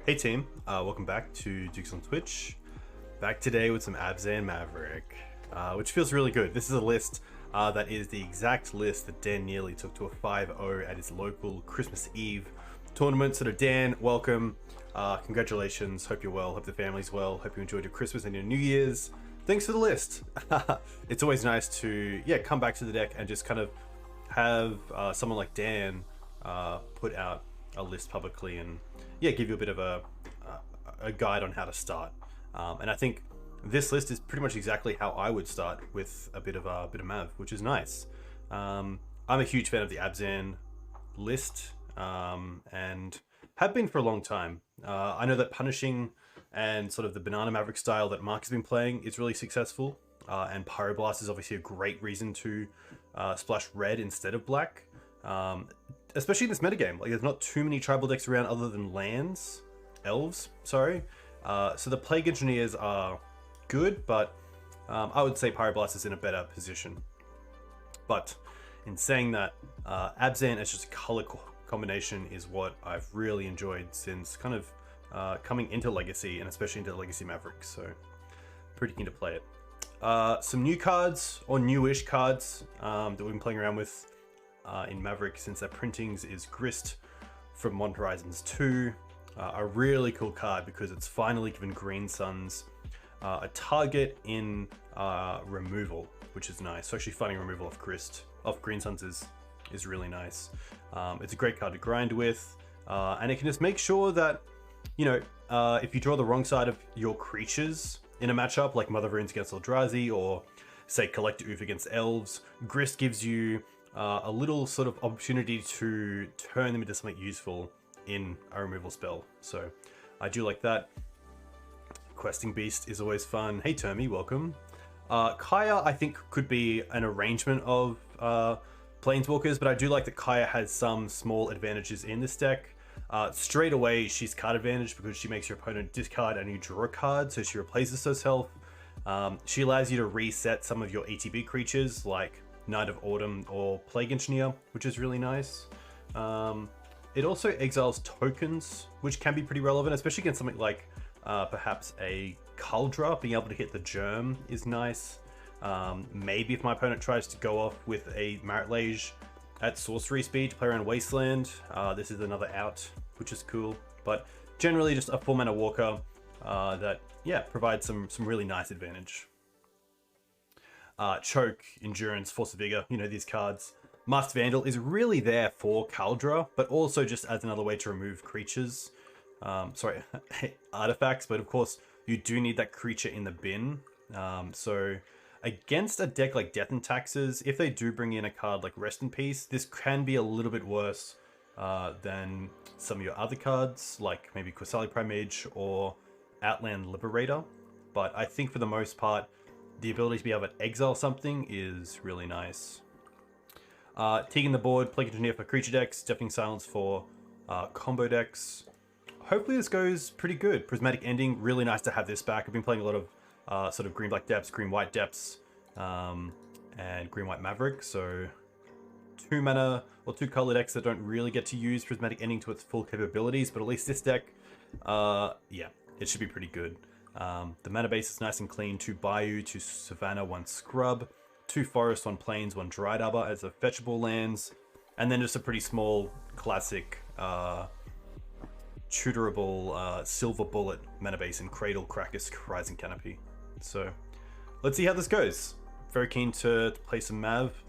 Hey team, welcome back to Dukes on Twitch. Back today with some Abzan Maverick, which feels really good. This is a list that is the exact list that Dan Neely took to a 5-0 at his local Christmas Eve tournament. So to Dan, welcome, congratulations, hope you're well, hope the family's well, hope you enjoyed your Christmas and your New Year's. Thanks for the list. It's always nice to, come back to the deck and just kind of have someone like Dan put out a list publicly and give you a bit of a guide on how to start. And I think this list is pretty much exactly how I would start, with a bit of Mav, which is nice. I'm a huge fan of the Abzan list, and have been for a long time. I know that punishing and sort of the Banana Maverick style that Mark has been playing is really successful, and Pyroblast is obviously a great reason to splash red instead of black. Especially in this metagame, like there's not too many tribal decks around other than elves, sorry. So the Plague Engineers are good, but I would say Pyroblast is in a better position. But in saying that, Abzan as just a color combination is what I've really enjoyed since kind of coming into Legacy, and especially into Legacy Maverick, so pretty keen to play it. Some new cards, or newish cards, that we've been playing around with in Maverick since their printings is Grist from Modern Horizons 2. A really cool card because it's finally given Green Suns a target in removal, which is nice. So actually finding removal off Green Suns is really nice. It's a great card to grind with, and it can just make sure that, if you draw the wrong side of your creatures in a matchup, like Mother Runes against Eldrazi, or say Collector Oof against Elves, Grist gives you a little sort of opportunity to turn them into something useful in a removal spell. So I do like that. Questing Beast is always fun. Hey Termi, welcome. Kaya I think could be an arrangement of Planeswalkers, but I do like that Kaya has some small advantages in this deck. Straight away she's card advantage because she makes your opponent discard and you draw a card, so she replaces herself. She allows you to reset some of your ETB creatures like Knight of Autumn or Plague Engineer, which is really nice. It also exiles tokens, which can be pretty relevant, especially against something like perhaps a Kaldra. Being able to hit the Germ is nice. Maybe if my opponent tries to go off with a Marit Lage at sorcery speed to play around Wasteland, this is another out, which is cool. But generally just a 4-mana walker that provides some really nice advantage. Choke, Endurance, Force of Vigor, these cards. Masked Vandal is really there for Kaldra, but also just as another way to remove creatures. Artifacts, but of course you do need that creature in the bin. So against a deck like Death and Taxes, if they do bring in a card like Rest in Peace, this can be a little bit worse than some of your other cards, like maybe Qasali Primage or Outland Liberator. But I think for the most part, the ability to be able to exile something is really nice. Teagan the board, Plague Engineer for creature decks, Deafening Silence for combo decks. Hopefully this goes pretty good. Prismatic Ending, really nice to have this back. I've been playing a lot of sort of green-black depths, green-white depths, and green-white Maverick. So 2-mana or 2-color decks that don't really get to use Prismatic Ending to its full capabilities, but at least this deck, it should be pretty good. The mana base is nice and clean. 2 Bayou, 2 Savannah, 1 Scrub, 2 Forest, 1 Plains, 1 Dried Arbor as the fetchable lands, and then just a pretty small classic tutorable Silver Bullet mana base in Cradle, Krakus, Rising Canopy. So let's see how this goes. Very keen to play some Mav.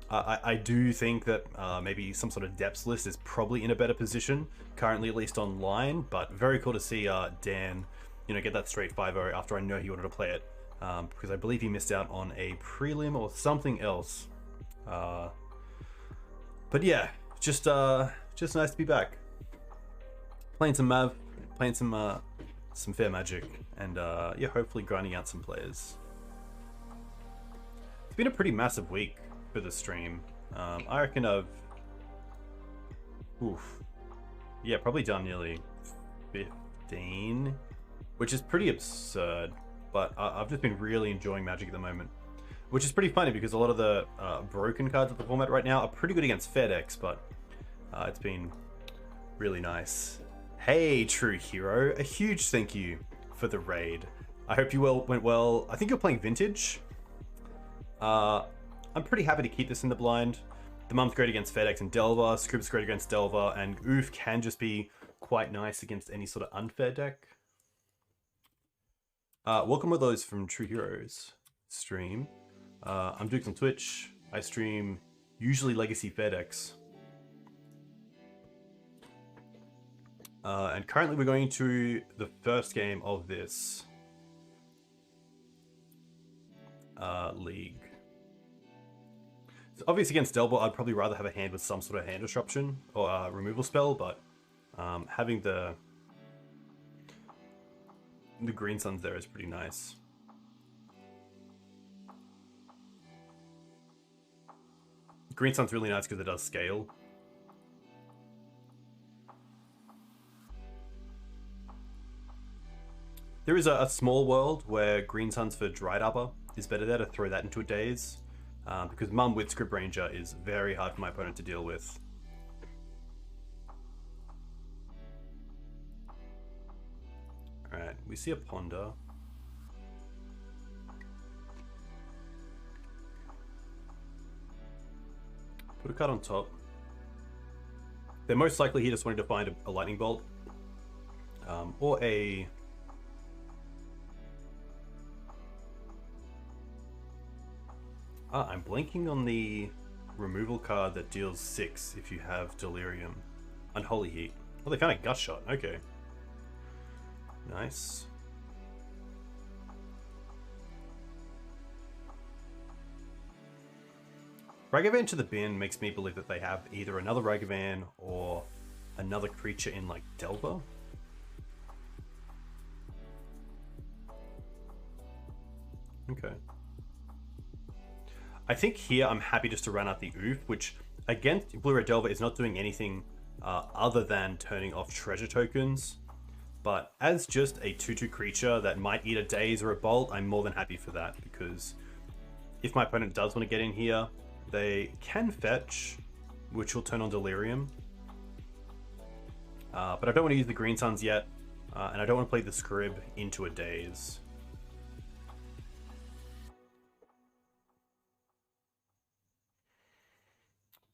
I do think that maybe some sort of depths list is probably in a better position, currently at least online, but very cool to see Dan get that straight 5-0 after I know he wanted to play it, because I believe he missed out on a prelim or something else. But yeah, just nice to be back. Playing some Mav, playing some fair Magic, and hopefully grinding out some players. It's been a pretty massive week for the stream. I reckon I've probably done nearly 15, which is pretty absurd, but I've just been really enjoying Magic at the moment, which is pretty funny because a lot of the broken cards of the format right now are pretty good against fair decks, but it's been really nice. Hey, True Hero, a huge thank you for the raid. I hope you went well. I think you're playing Vintage. I'm pretty happy to keep this in the blind. The Mum's great against FedEx and Delver, Scrib's great against Delver, and Oof can just be quite nice against any sort of unfair deck. Welcome with those from True Heroes stream. I'm Dukes on Twitch. I stream usually Legacy Fair decks. And currently we're going to the first game of this league. So obviously against Delver, I'd probably rather have a hand with some sort of hand disruption or removal spell, but having the Green Suns there is pretty nice. Green Sun's really nice because it does scale. There is a small world where Green Suns for Dried Upper is better there to throw that into a Daze. Because Mum with Scrib Ranger is very hard for my opponent to deal with. Alright, we see a Ponder. Put a card on top. They're most likely he just wanted to find a Lightning Bolt. Or a... I'm blanking on the removal card that deals 6 if you have Delirium. Unholy Heat. Oh, they found a Gut Shot. Okay. Nice. Ragavan to the bin makes me believe that they have either another Ragavan or another creature in like Delver. Okay. I think here I'm happy just to run out the Oof, which against Blue-Red Delver is not doing anything other than turning off treasure tokens. But as just a 2/2 creature that might eat a Daze or a Bolt, I'm more than happy for that, because if my opponent does want to get in here, they can fetch, which will turn on Delirium. But I don't want to use the Green Suns yet, and I don't want to play the Scrib into a Daze.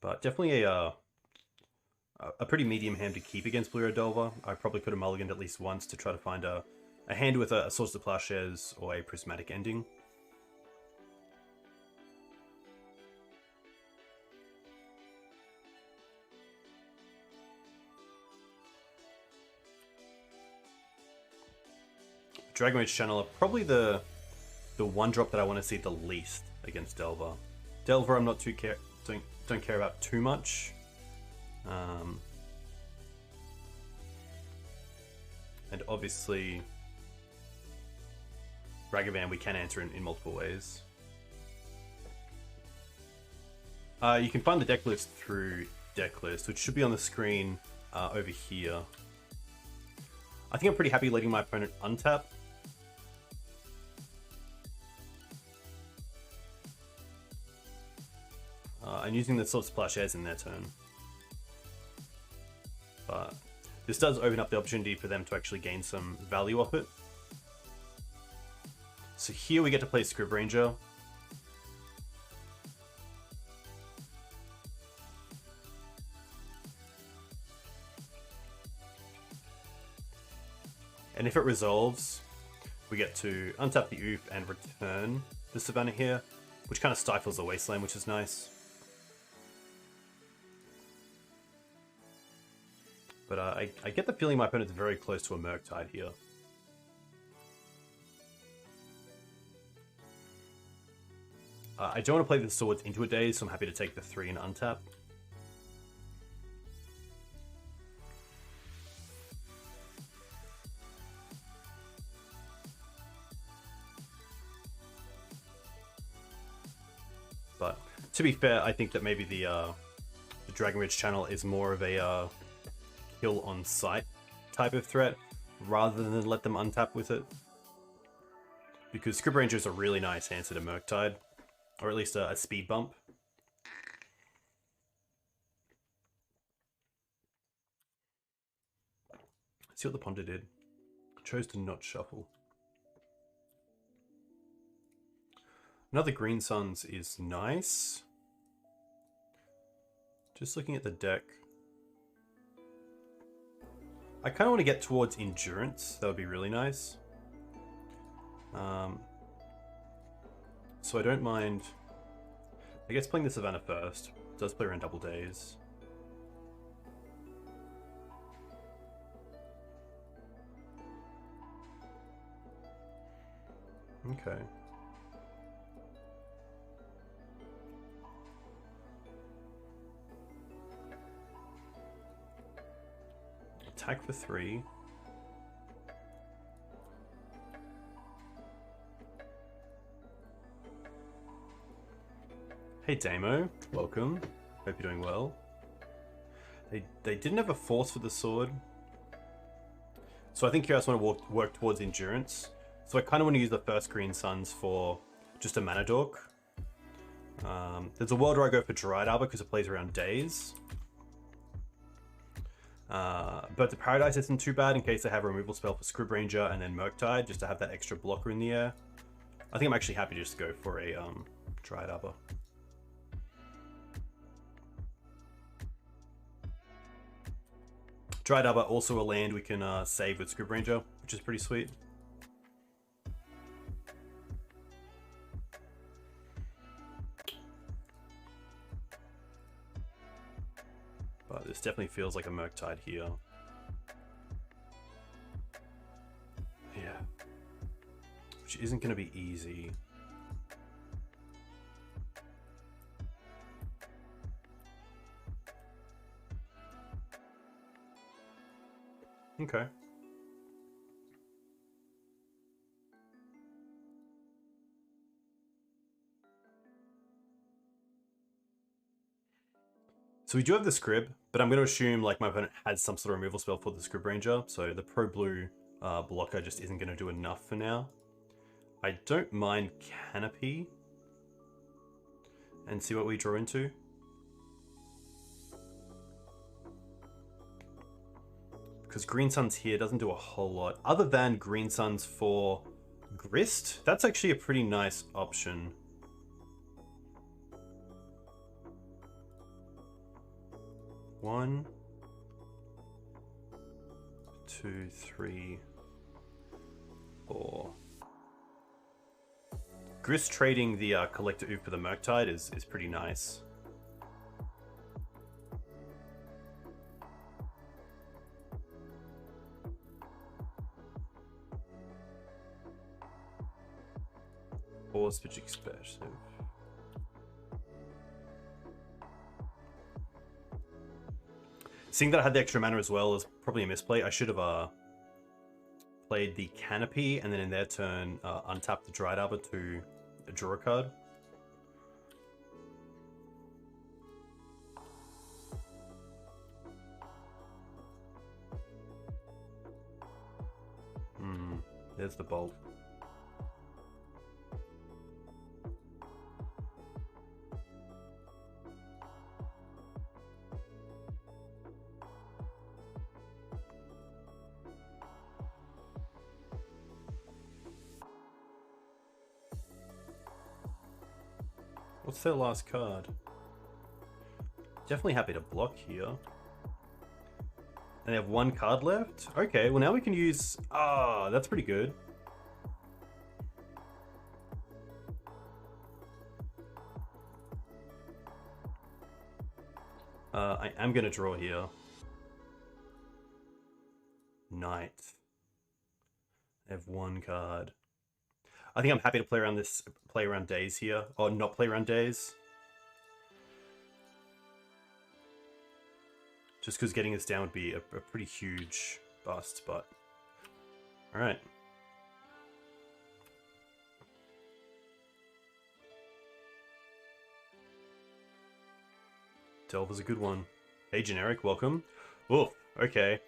But definitely a pretty medium hand to keep against Blue-Red Delver. I probably could have mulliganed at least once to try to find a hand with a Source of Plowshares or a Prismatic Ending. Dragon Age Channeler, probably the one drop that I want to see the least against Delver. Delver I'm not too don't care about too much. And obviously Ragavan we can answer in multiple ways. You can find the deck list through deck list, which should be on the screen over here. I think I'm pretty happy letting my opponent untap. And using the Source of Plowshares in their turn. But this does open up the opportunity for them to actually gain some value off it. So here we get to play Scrib Ranger. And if it resolves, we get to untap the Oof and return the Savannah here, which kind of stifles the Wasteland, which is nice. But I get the feeling my opponent's very close to a Murktide here. I don't want to play the Swords into a Daze, so I'm happy to take the 3 and untap. But to be fair, I think that maybe the Dragon Ridge channel is more of a kill on sight type of threat rather than let them untap with it. Because Scrib Ranger is a really nice answer to Murktide, or at least a speed bump. See what the Ponder did. Chose to not shuffle. Another Green Suns is nice. Just looking at the deck. I kind of want to get towards Endurance. That would be really nice. So I don't mind... I guess playing the Savannah first. It does play around double days. Okay. Attack for 3. Hey Damo, welcome. Hope you're doing well. They didn't have a force for the sword. So I think you guys want to work towards Endurance. So I kind of want to use the first Green Suns for just a mana dork. There's a world where I go for Dryad Arbor because it plays around days. But the Paradise isn't too bad in case I have a removal spell for Scrib Ranger and then Murktide, just to have that extra blocker in the air. I think I'm actually happy to just go for a Dryad Arbor. Dryad Arbor, also a land we can save with Scrib Ranger, which is pretty sweet. But this definitely feels like a Murktide here. Yeah. Which isn't going to be easy. Okay. So we do have the Scrib, but I'm going to assume like my opponent has some sort of removal spell for the Scrib Ranger, so the Pro Blue blocker just isn't going to do enough for now. I don't mind Canopy and see what we draw into. Because Green Suns here doesn't do a whole lot other than Green Suns for Grist. That's actually a pretty nice option. One, 2, 3, 4. Grist trading the Collector Oof for the Murktide is pretty nice. Or Spitch Expressive. Seeing that I had the extra mana as well is probably a misplay. I should have played the Canopy and then in their turn untap the Dryad Arbor to draw a card. There's the Bolt. What's their last card? Definitely happy to block here. And they have one card left? Okay, well now we can use... Ah, that's pretty good. I am going to draw here. Knight. I have one card. I think I'm happy to play around days here, or not play around days. Just because getting this down would be a pretty huge bust, but... Alright. Delve is a good one. Hey, Generic, welcome. Oh, okay.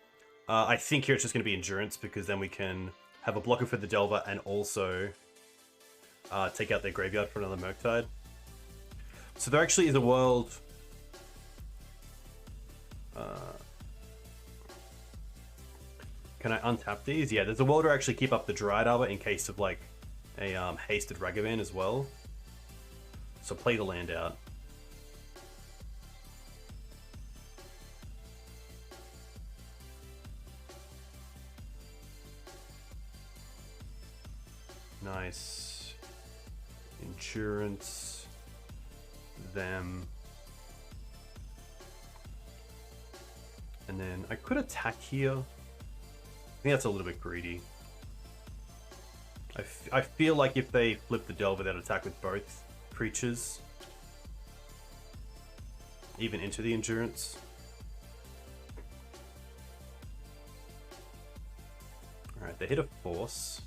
I think here it's just going to be Endurance, because then we can have a blocker for the Delver and also take out their graveyard for another Murktide. So there actually is a world... Can I untap these? Yeah, there's a Welder actually keep up the Dryad Arbor in case of like a hasted Ragavan as well. So play the land out. Nice. Endurance. Them. And then I could attack here. I think that's a little bit greedy. I feel like if they flip the Delver, they'd attack with both creatures. Even into the Endurance. Alright, they hit a Force.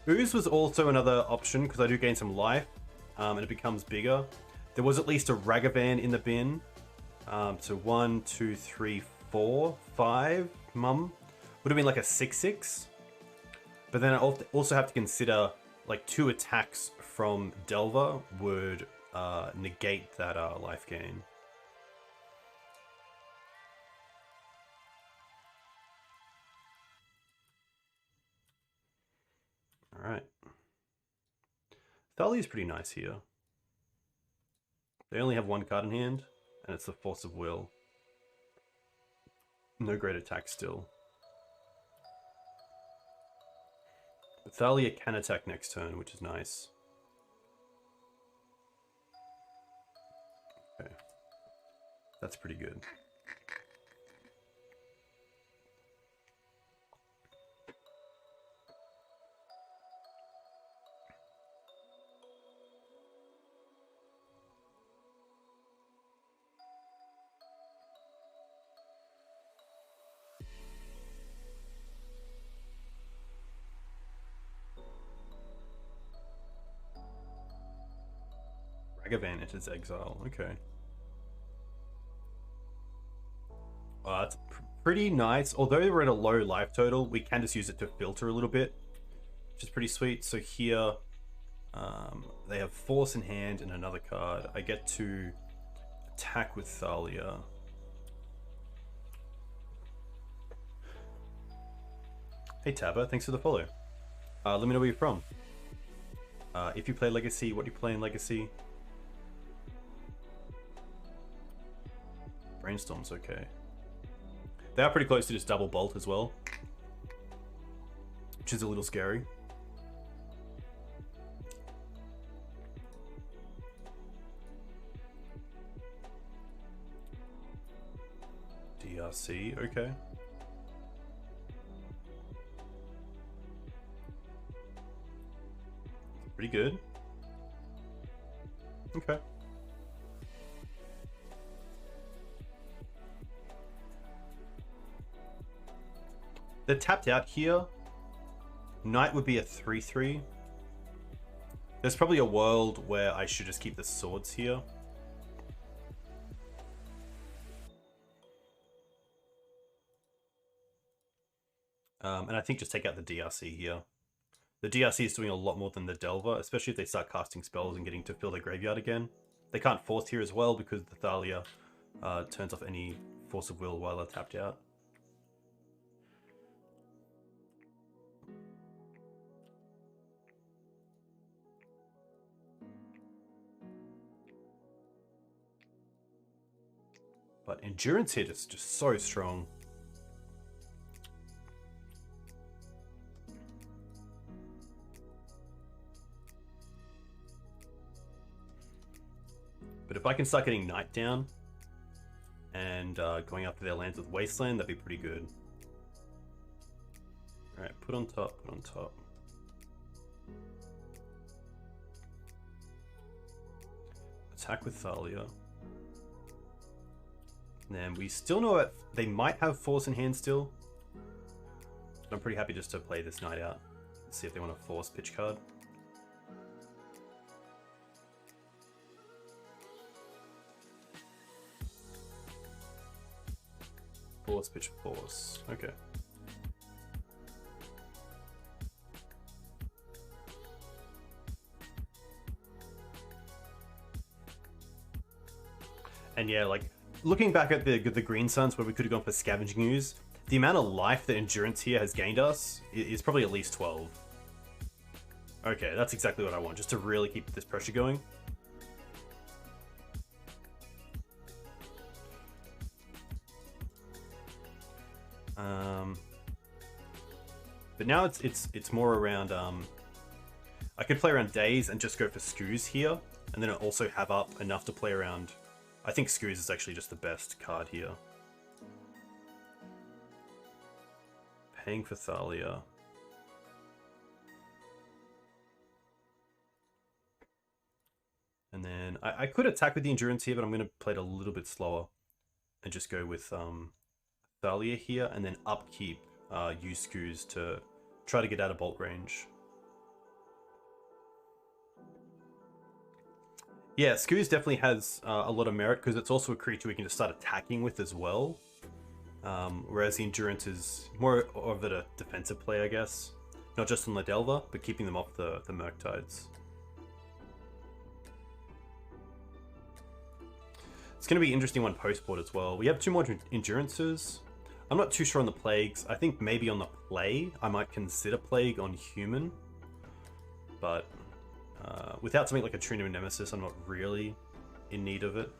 Ooze was also another option because I do gain some life and it becomes bigger. There was at least a Ragavan in the bin. So 1, 2, 3, 4, 5. Would have been like a 6/6. But then I also have to consider like 2 attacks from Delver would negate that life gain. Alright. Thalia is pretty nice here. They only have 1 card in hand, and it's the Force of Will. No great attack still. But Thalia can attack next turn, which is nice. Okay. That's pretty good. Ragavan enters exile. Okay. That's pretty nice. Although we're at a low life total, we can just use it to filter a little bit, which is pretty sweet. So here, they have Force in hand and another card. I get to attack with Thalia. Hey Taba, thanks for the follow. Let me know where you're from. If you play Legacy, what do you play in Legacy? Brainstorm's okay. They are pretty close to just double bolt as well, which is a little scary. DRC, okay. Pretty good. Okay. They're tapped out here. Knight would be a 3/3. There's probably a world where I should just keep the swords here. And I think just take out the DRC here. The DRC is doing a lot more than the Delver, especially if they start casting spells and getting to fill their graveyard again. They can't force here as well because the Thalia turns off any Force of Will while they're tapped out. But Endurance hit is just so strong. But if I can start getting Knight down and going after their lands with Wasteland, that'd be pretty good. Alright, put on top, put on top. Attack with Thalia. And we still know that they might have Force in hand still. But I'm pretty happy just to play this Knight out. Let's see if they want to Force pitch card. Force pitch Force. Okay. And yeah, like looking back at the Green Suns where we could have gone for Scavenging Ooze, the amount of life that Endurance here has gained us is probably at least 12. Okay, that's exactly what I want, just to really keep this pressure going. But now it's more around. I could play around Daze and just go for Skoos here, and then also have up enough to play around. I think Skoos is actually just the best card here. Paying for Thalia. And then I could attack with the Endurance here, but I'm going to play it a little bit slower and just go with Thalia here, and then upkeep use Skoos to try to get out of bolt range. Yeah, Skoos definitely has a lot of merit because it's also a creature we can just start attacking with as well. Whereas the Endurance is more of a defensive play, I guess. Not just on the Delver, but keeping them off the Murktides. It's going to be an interesting one post-board as well. We have 2 more Endurances. I'm not too sure on the Plagues. I think maybe on the play, I might consider Plague on Human. But without something like a Trina Nemesis, I'm not really in need of it.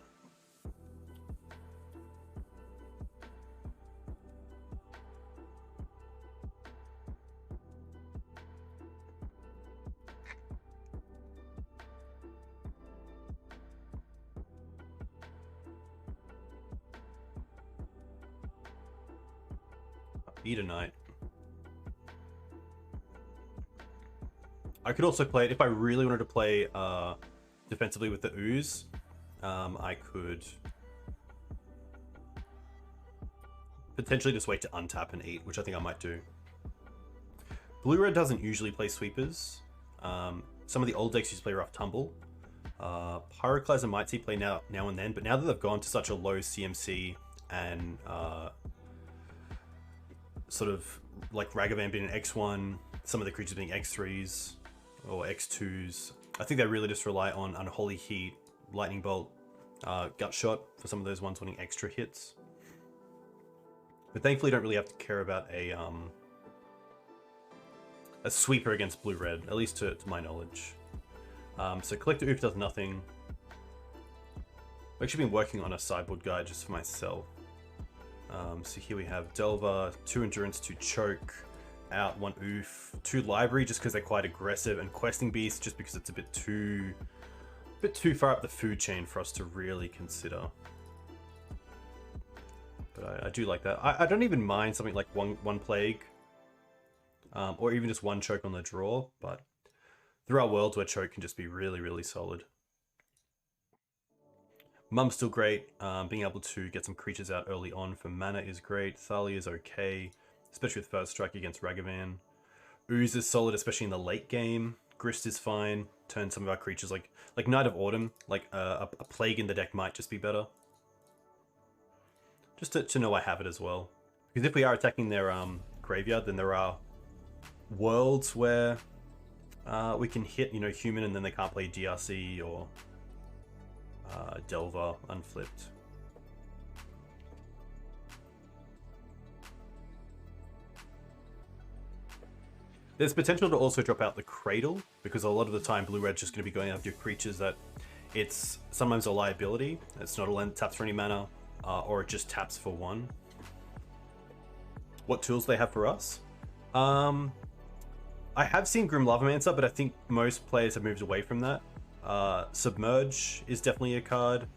Knight. I could also play it if I really wanted to play defensively with the Ooze. I could potentially just wait to untap and eat, which I think I might do. Blue-red doesn't usually play sweepers. Some of the old decks used to play Rough Tumble. Pyroclasm might see play now and then, but now that they've gone to such a low CMC and sort of like Ragavan being an X1, some of the creatures being X3s or X2s, I think they really just rely on Unholy Heat, Lightning Bolt, Gut Shot for some of those ones wanting extra hits. But thankfully don't really have to care about a sweeper against blue-red, at least to my knowledge. So Collector Oof does nothing. I've actually been working on a sideboard guide just for myself. So here we have Delver, 2 Endurance, 2 Choke, out 1 Oof, 2 Library just because they're quite aggressive, and Questing Beast just because it's a bit too far up the food chain for us to really consider. But I do like that. I don't even mind something like one Plague, or even just 1 Choke on the draw, but there are worlds where Choke can just be really, really solid. Mum's still great. Being able to get some creatures out early on for mana is great. Thalia is okay, especially with First Strike against Ragavan. Ooze is solid, especially in the late game. Grist is fine. Turn some of our creatures like Knight of Autumn, like a Plague in the deck might just be better. Just to know I have it as well. Because if we are attacking their graveyard, then there are worlds where we can hit, human, and then they can't play DRC or Delver unflipped. There's potential to also drop out the Cradle, because a lot of the time blue-red's just going to be going after creatures that it's sometimes a liability. It's not a land that taps for any mana, or it just taps for 1. What tools they have for us? I have seen Grim Lavamancer, but I think most players have moved away from that. Submerge is definitely a card.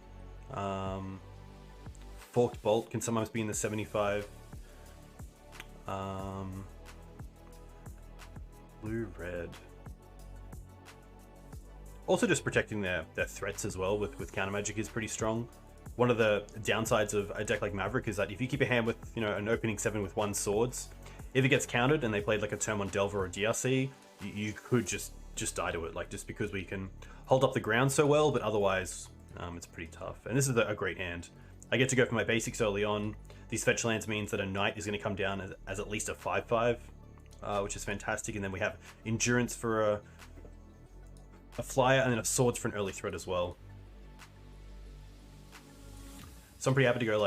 Forked Bolt can sometimes be in the 75. Blue-red. Also just protecting their threats as well with counter magic is pretty strong. One of the downsides of a deck like Maverick is that if you keep your hand with, an opening 7 with 1 swords, if it gets countered and they played like a turn on Delver or DRC, you could just die to it, just because we can hold up the ground so well, but otherwise it's pretty tough. And this is a great hand. I get to go for my basics early on. These fetch lands means that a Knight is going to come down as at least a 5/5, which is fantastic. And then we have Endurance for a flyer, and then a Swords for an early threat as well. So I'm pretty happy to go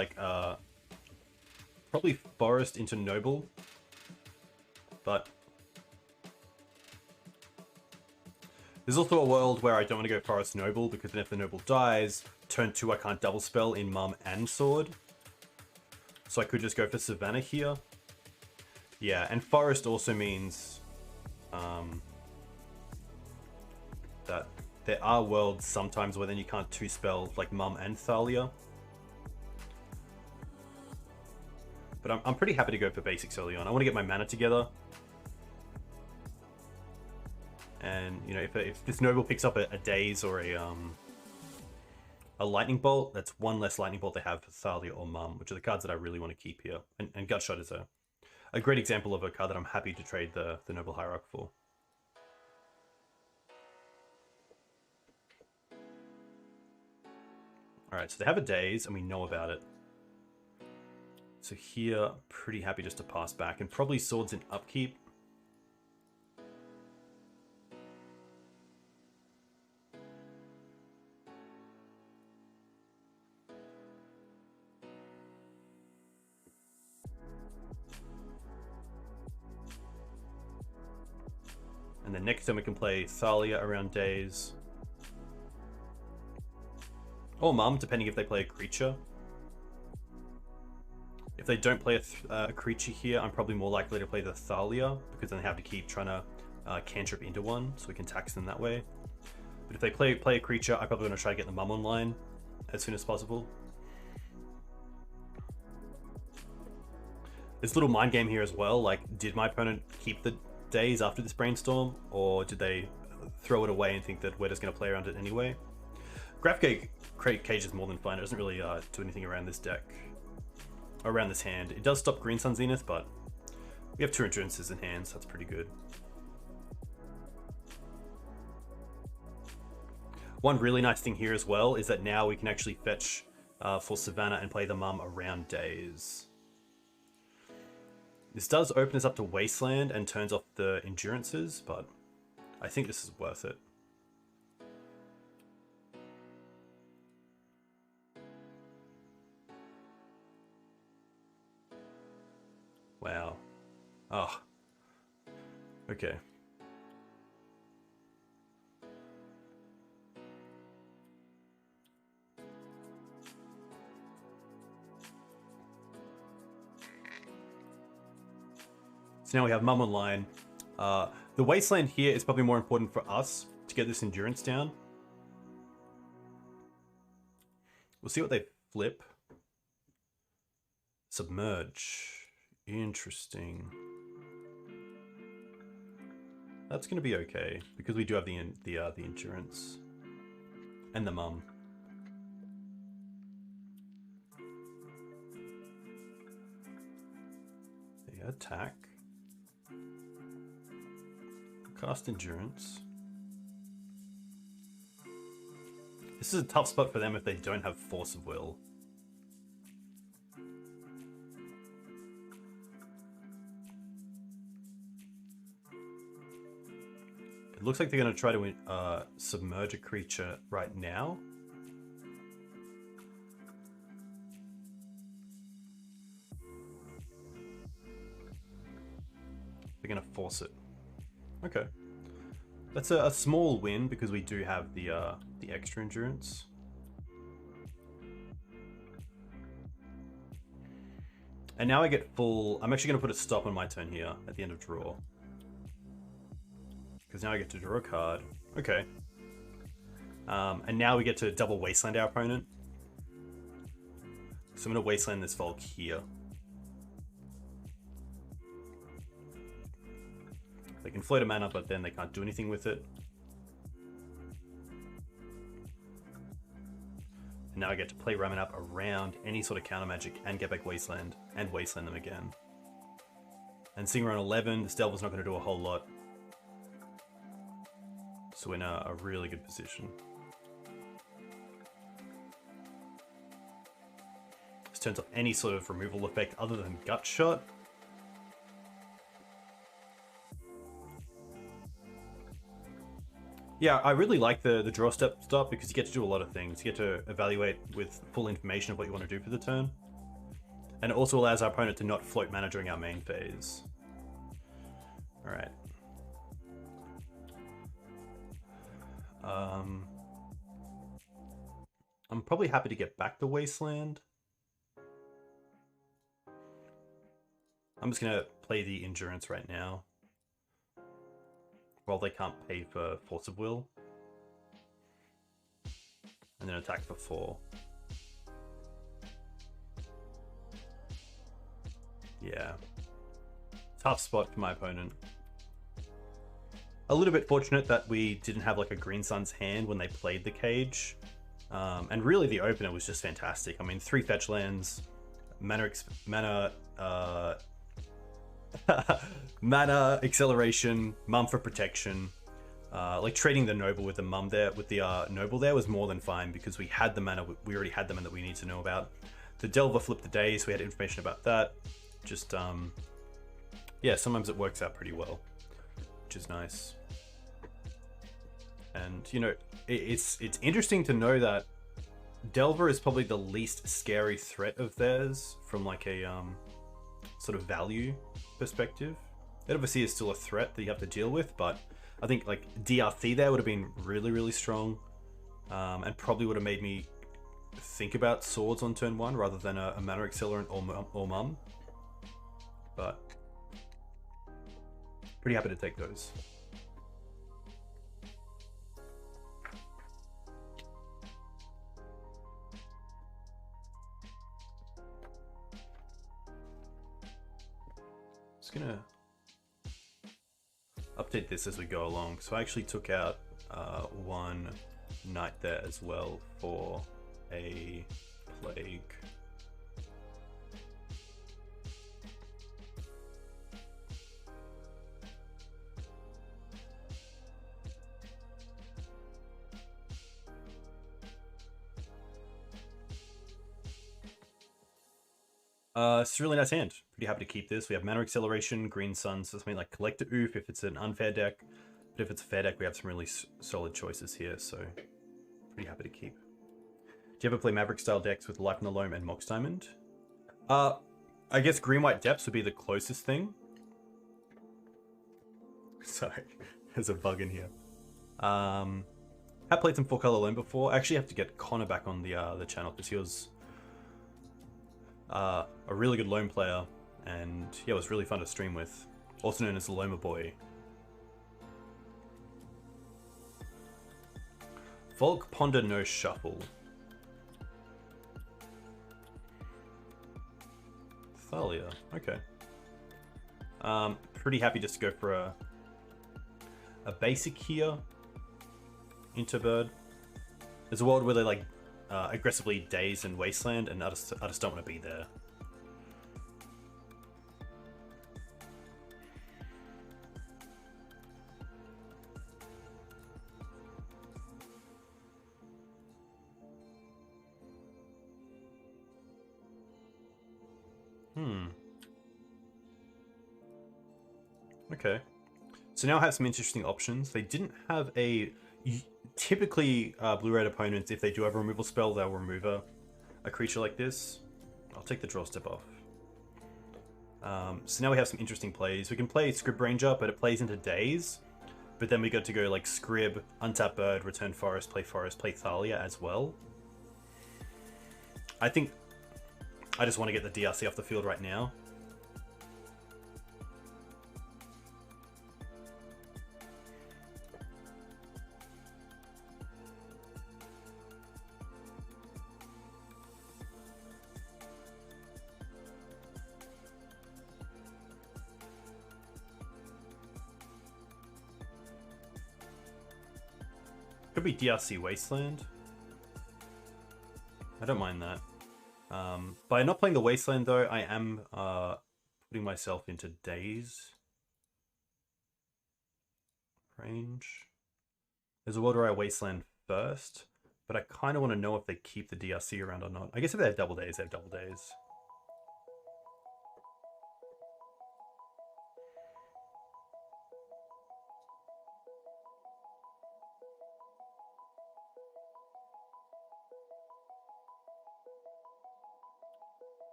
probably Forest into Noble. But there's also a world where I don't want to go Forest Noble, because then if the Noble dies, turn 2 I can't double spell in Mum and Sword. So I could just go for Savannah here. Yeah, and Forest also means that there are worlds sometimes where then you can't 2-spell like Mum and Thalia. But I'm pretty happy to go for basics early on. I want to get my mana together. And, you know, if this Noble picks up a Daze or a Lightning Bolt, that's one less Lightning Bolt they have for Thalia or Mum, which are the cards that I really want to keep here. And Gutshot is a great example of a card that I'm happy to trade the Noble Hierarch for. Alright, so they have a Daze, and we know about it. So here, pretty happy just to pass back, and probably Swords in upkeep. And then next time we can play Thalia around Daze. Or Mum, depending if they play a creature. If they don't play a creature here, I'm probably more likely to play the Thalia, because then they have to keep trying to cantrip into one, so we can tax them that way. But if they play a creature, I probably want to try to get the Mum online as soon as possible. There's a little mind game here as well, like, did my opponent keep the Daze after this Brainstorm, or did they throw it away and think that we're just going to play around it anyway? Graph Cage is more than fine. It doesn't really do anything around this deck, around this hand. It does stop Green Sun Zenith, but we have 2 Endurances in hand, so that's pretty good. One really nice thing here as well is that now we can actually fetch for Savannah and play the Mum around Daze. This does open us up to Wasteland and turns off the Endurances, but I think this is worth it. Wow. Oh. Okay. So now we have Mum online. The Wasteland here is probably more important for us to get this Endurance down. We'll see what they flip. Submerge. Interesting. That's going to be okay, because we do have the Endurance. And the Mum. They attack. Cast Endurance. This is a tough spot for them if they don't have Force of Will. It looks like they're going to try to submerge a creature right now. They're going to force it. Okay. That's a small win because we do have the extra Endurance. And now I get full... I'm actually going to put a stop on my turn here at the end of draw. Because now I get to draw a card. Okay. And now we get to double Wasteland our opponent. So I'm going to Wasteland this Volk here. They can float a mana, but then they can't do anything with it. And now I get to play Ramanap around any sort of counter magic and get back Wasteland and Wasteland them again. And seeing we're on 11, this Delver's not going to do a whole lot. So we're in a really good position. This turns off any sort of removal effect other than Gutshot. Yeah, I really like the draw step because you get to do a lot of things. You get to evaluate with full information of what you want to do for the turn. And it also allows our opponent to not float mana during our main phase. Alright. I'm probably happy to get back to Wasteland. I'm just going to play the Endurance right now. While they can't pay for Force of Will. And then attack for 4. Yeah. Tough spot for my opponent. A little bit fortunate that we didn't have like a Green Sun's hand when they played the Cage. And really the opener was just fantastic. I mean, 3 fetch lands, mana mana acceleration, Mum for protection. Like trading the Noble with the Mum there, with the Noble there was more than fine because we had the mana, we already had the mana that we need to know about. The Delver flipped the days, we had information about that. Just, yeah, sometimes it works out pretty well, which is nice. And, you know, it's interesting to know that Delver is probably the least scary threat of theirs from like a sort of value perspective. It obviously is still a threat that you have to deal with, but I think like DRC there would have been really, really strong, and probably would have made me think about swords on turn 1 rather than a mana accelerant or Mum. But pretty happy to take those. Just gonna update this as we go along. So I actually took out 1 knight there as well for a plague. It's a really nice hand. Pretty happy to keep this. We have Mana Acceleration, Green Sun, so something like Collector Oof if it's an unfair deck. But if it's a fair deck, we have some really solid choices here, so pretty happy to keep. Do you ever play Maverick-style decks with Life in the Loam and Mox Diamond? I guess Green-White Depths would be the closest thing. Sorry, there's a bug in here. I've played some 4-color Loam before. I actually have to get Connor back on the channel because he was a really good Loam player, and yeah, it was really fun to stream with. Also known as the Loamer Boy. Volk Ponder no Shuffle. Thalia, okay. Pretty happy just to go for a basic here. Interbird. There's a world where they like aggressively Daze and Wasteland, and I just don't want to be there. Okay. So now I have some interesting options. They didn't have a... Typically, blue-red opponents, if they do have a removal spell, they'll remove a creature like this. I'll take the draw step off. So now we have some interesting plays. We can play Scrib Ranger, but it plays into Daze. But then we got to go like Scrib, untap Bird, return Forest, play Thalia as well. I think I just want to get the DRC off the field right now. Could be DRC Wasteland. I don't mind that. By not playing the Wasteland though, I am putting myself into Daze range. There's a world where I Wasteland first, but I kind of want to know if they keep the DRC around or not. I guess if they have double Daze, they have double Daze.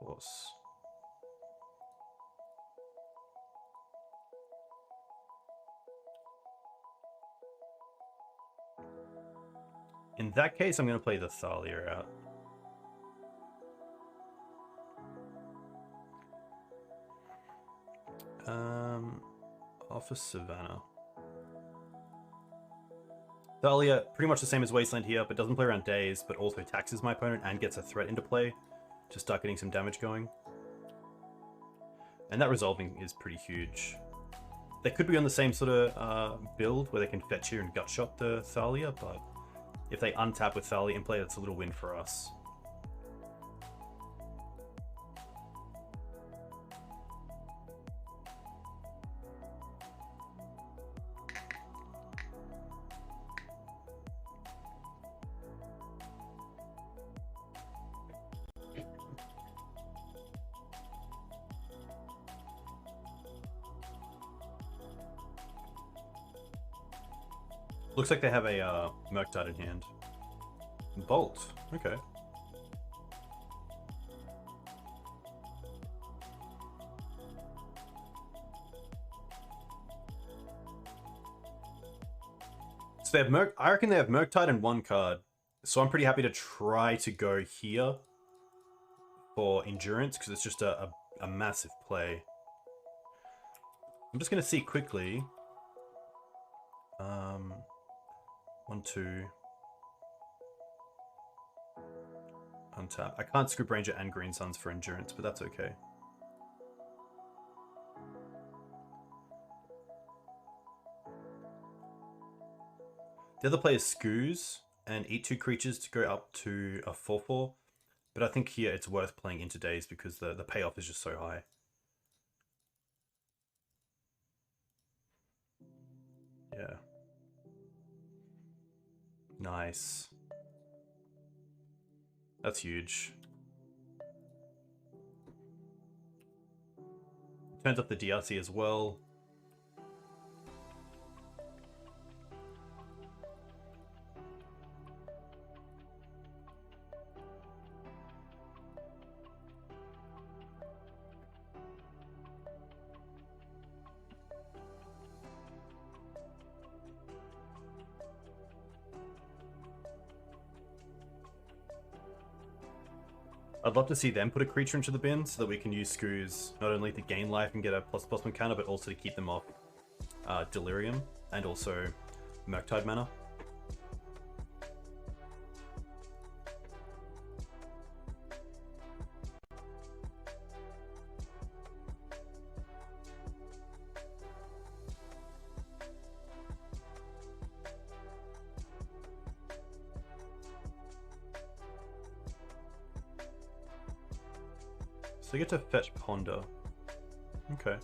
Of course. In that case, I'm going to play the Thalia out. Office Savannah. Thalia, pretty much the same as Wasteland here, but doesn't play around days, but also taxes my opponent and gets a threat into play to start getting some damage going. And that resolving is pretty huge. They could be on the same sort of build where they can fetch here and gut shot the Thalia, but if they untap with Thalia in play, that's a little win for us. Looks like they have a Murktide in hand. Bolt, okay. So they have I reckon they have Murktide and one card. So I'm pretty happy to try to go here for Endurance, because it's just a massive play. I'm just going to see quickly. 1, 2. Untap. I can't Script Ranger and Green Suns for Endurance, but that's okay. The other player Scoos and eat 2 creatures to go up to a 4/4. But I think here it's worth playing into Days because the payoff is just so high. Yeah. Nice. That's huge. Turns up the DRC as well. I'd love to see them put a creature into the bin so that we can use Scoos not only to gain life and get a ++1 counter, but also to keep them off Delirium and also Murktide mana. So you get to fetch Ponder. Okay.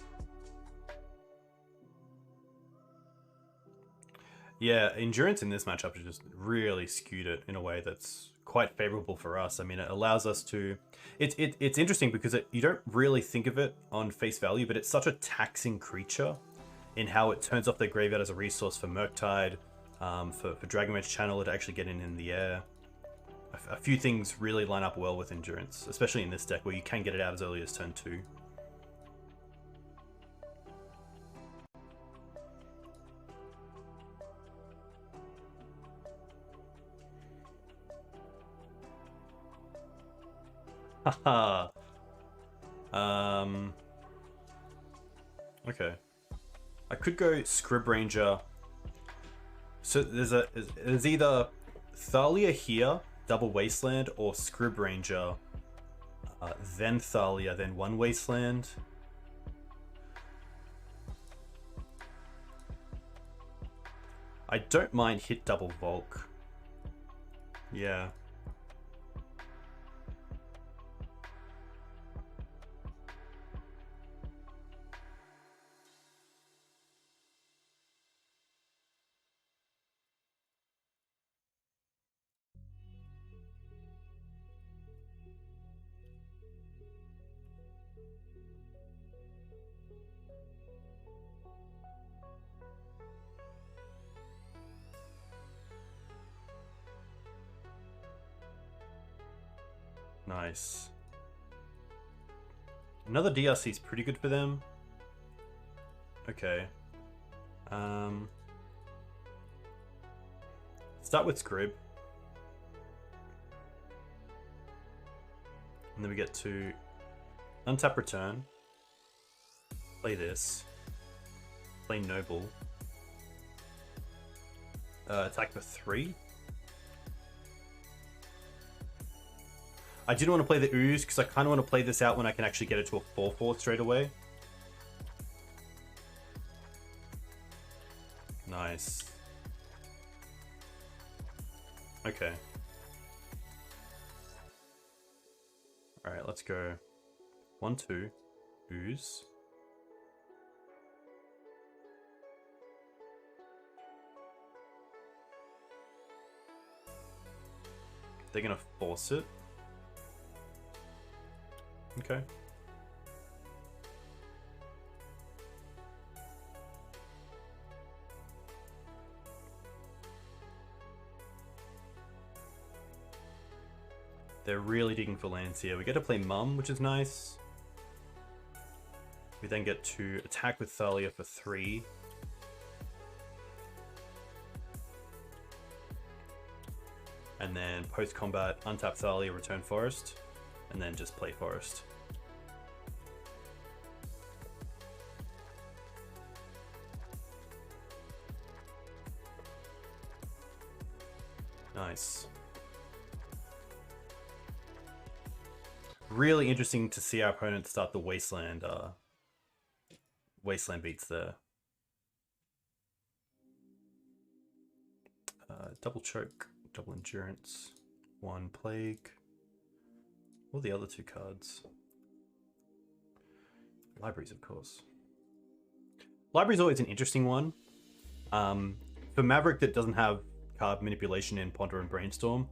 Yeah, Endurance in this matchup has just really skewed it in a way that's quite favorable for us. I mean, it allows us to... It's interesting because you don't really think of it on face value, but it's such a taxing creature in how it turns off their graveyard as a resource for Murktide, for Dragonmage Channeler to actually get in the air. A few things really line up well with Endurance, especially in this deck where you can get it out as early as turn 2. Haha. Okay. I could go Scrib Ranger. So there's either Thalia here, double Wasteland, or Scrib Ranger, then Thalia, then 1 Wasteland. I don't mind hit double Volk. Yeah. Nice. Another DRC is pretty good for them. Okay. Start with Scrib. And then we get to untap return, play this, play noble, attack for 3. I didn't want to play the ooze because I kind of want to play this out when I can actually get it to a 4/4 straight away. Nice. Okay. Alright, let's go. 1, 2, ooze. They're gonna force it. Okay. They're really digging for lands here. We get to play Mum, which is nice. We then get to attack with Thalia for 3. And then post-combat, untap Thalia, return Forest. And then just play Forest. Nice. Really interesting to see our opponent start the Wasteland. Wasteland beats there. Double choke, double endurance, 1 plague. What are the other 2 cards? Libraries, of course. Library's always an interesting one. For Maverick that doesn't have card manipulation in Ponder and Brainstorm,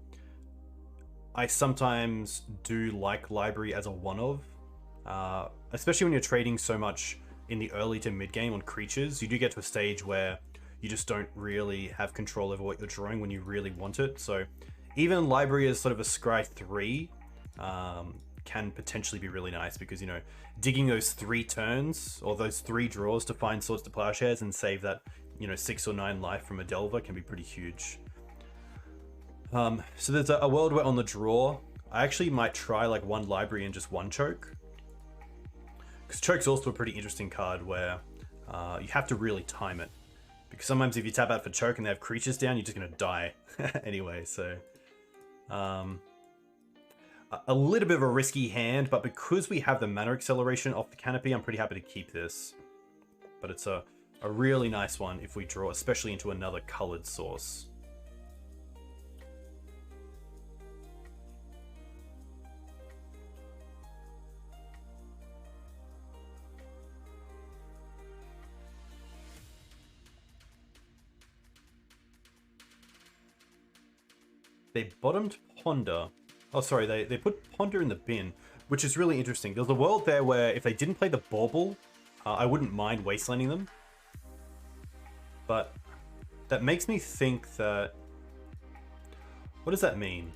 I sometimes do like Library as a one-of. Especially when you're trading so much in the early to mid-game on creatures, you do get to a stage where you just don't really have control over what you're drawing when you really want it. So even Library as sort of a Scry 3 can potentially be really nice because, you know, digging those 3 turns or those 3 draws to find Swords to Plowshares and save that, you know, 6 or 9 life from a Delver can be pretty huge. So there's a world where on the draw, I actually might try like 1 Library and just 1 choke. Because choke's also a pretty interesting card where you have to really time it. Because sometimes if you tap out for choke and they have creatures down, you're just going to die anyway. So a little bit of a risky hand, but because we have the mana acceleration off the canopy, I'm pretty happy to keep this. But it's a really nice one if we draw, especially into another colored source. They bottomed Ponder. Oh, sorry, they put Ponder in the bin, which is really interesting. There's a world there where if they didn't play the Bauble, I wouldn't mind wastelanding them. But that makes me think that... What does that mean?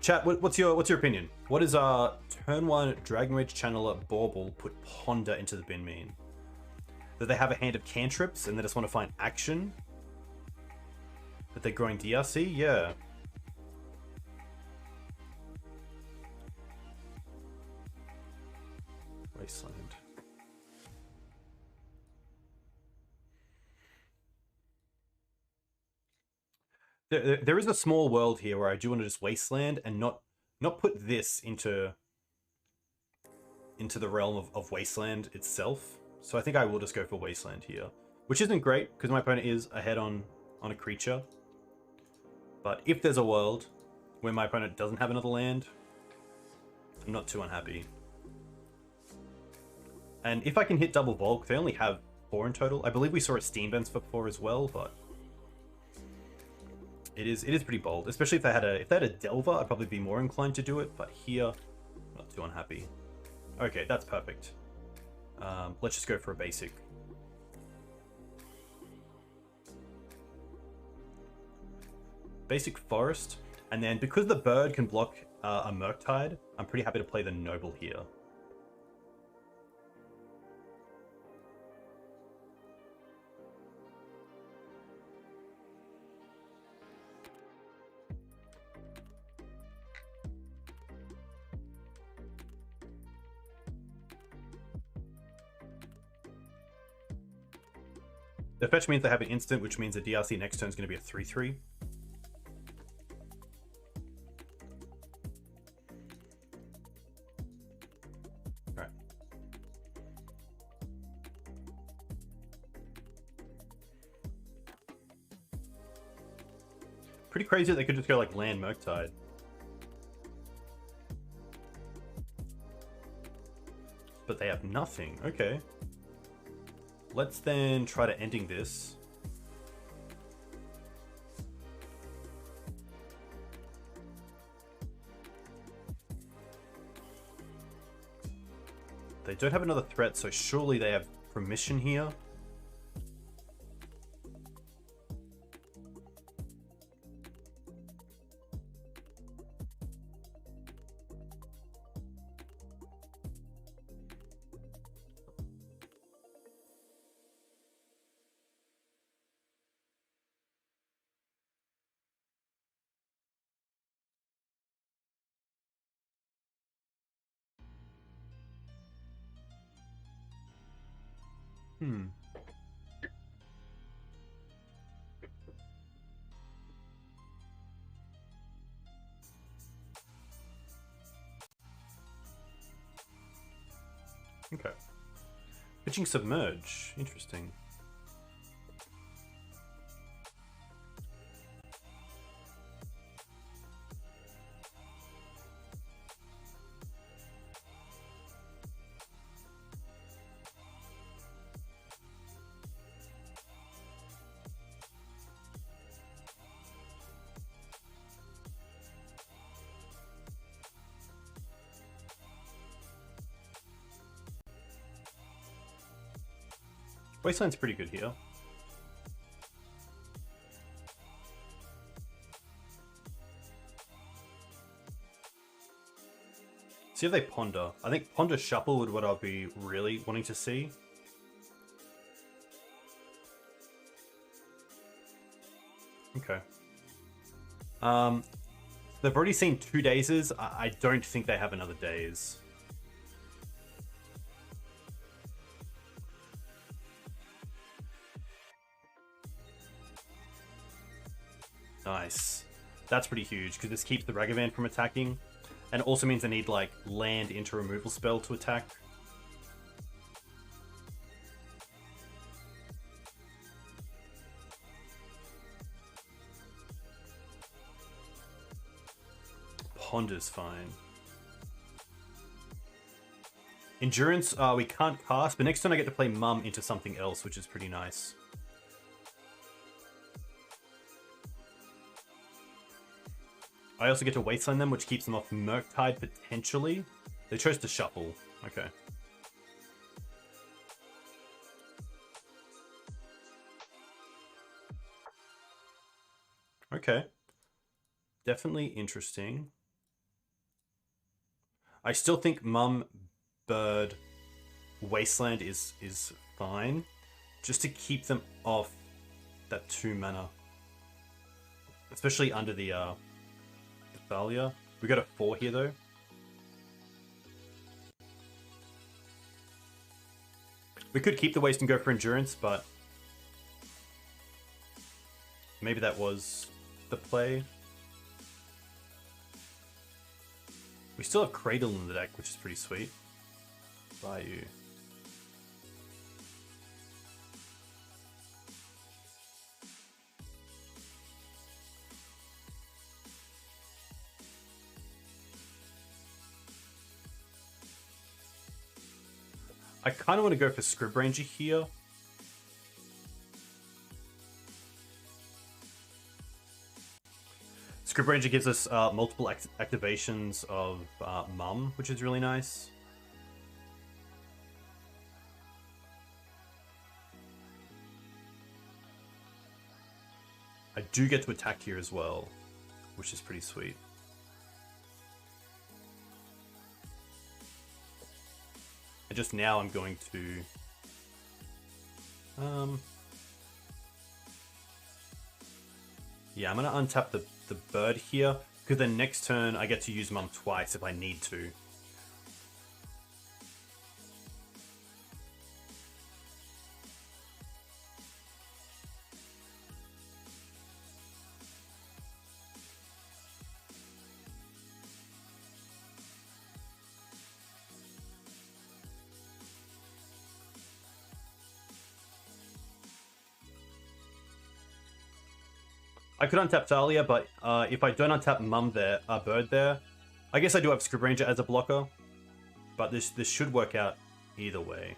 Chat, what's your opinion? What does our turn 1 Dragon Rage Channeler Bauble put Ponder into the bin mean? That they have a hand of cantrips and they just want to find action? That they're growing DRC? Yeah. Wasteland. There is a small world here where I do want to just wasteland and not put this into the realm of wasteland itself. So I think I will just go for wasteland here, which isn't great because my opponent is ahead on a creature. But if there's a world where my opponent doesn't have another land, I'm not too unhappy. And if I can hit double bulk, they only have 4 in total. I believe we saw a Steam Vents for 4 as well, but it is pretty bold. Especially if they had a Delver, I'd probably be more inclined to do it. But here, I'm not too unhappy. Okay, that's perfect. Let's just go for a basic. Basic Forest, and then because the bird can block a Murktide, I'm pretty happy to play the Noble here. The fetch means they have an instant, which means the DRC next turn is going to be a 3/3. Alright. Pretty crazy that they could just go like land Murktide. But they have nothing. Okay. Let's then try to ending this. They don't have another threat, so surely they have permission here. Okay. Pitching Submerge. Interesting. Wasteland's pretty good here. See if they ponder. I think ponder shuffle would what I'll be really wanting to see. Okay. They've already seen 2 dazes. I don't think they have another daze. Nice. That's pretty huge, because this keeps the Ragavan from attacking. And it also means they need, like, land into removal spell to attack. Ponder's fine. Endurance, we can't cast, but next turn I get to play Mum into something else, which is pretty nice. I also get to Wasteland them, which keeps them off Murktide, potentially. They chose to shuffle. Okay. Okay. Definitely interesting. I still think Mum, Bird, Wasteland is fine. Just to keep them off that 2 mana. Especially under the Thalia. We got a 4 here though. We could keep the waste and go for endurance, but maybe that was the play. We still have Cradle in the deck, which is pretty sweet. Bayou. I kind of want to go for Scrib Ranger here. Scrib Ranger gives us multiple activations of Mum, which is really nice. I do get to attack here as well, which is pretty sweet. And just now I'm going to... yeah, I'm going to untap the bird here, because then next turn I get to use Mum twice if I need to. I could untap Thalia, but if I don't untap Mum there, Bird there, I guess I do have Script Ranger as a blocker. But this should work out either way.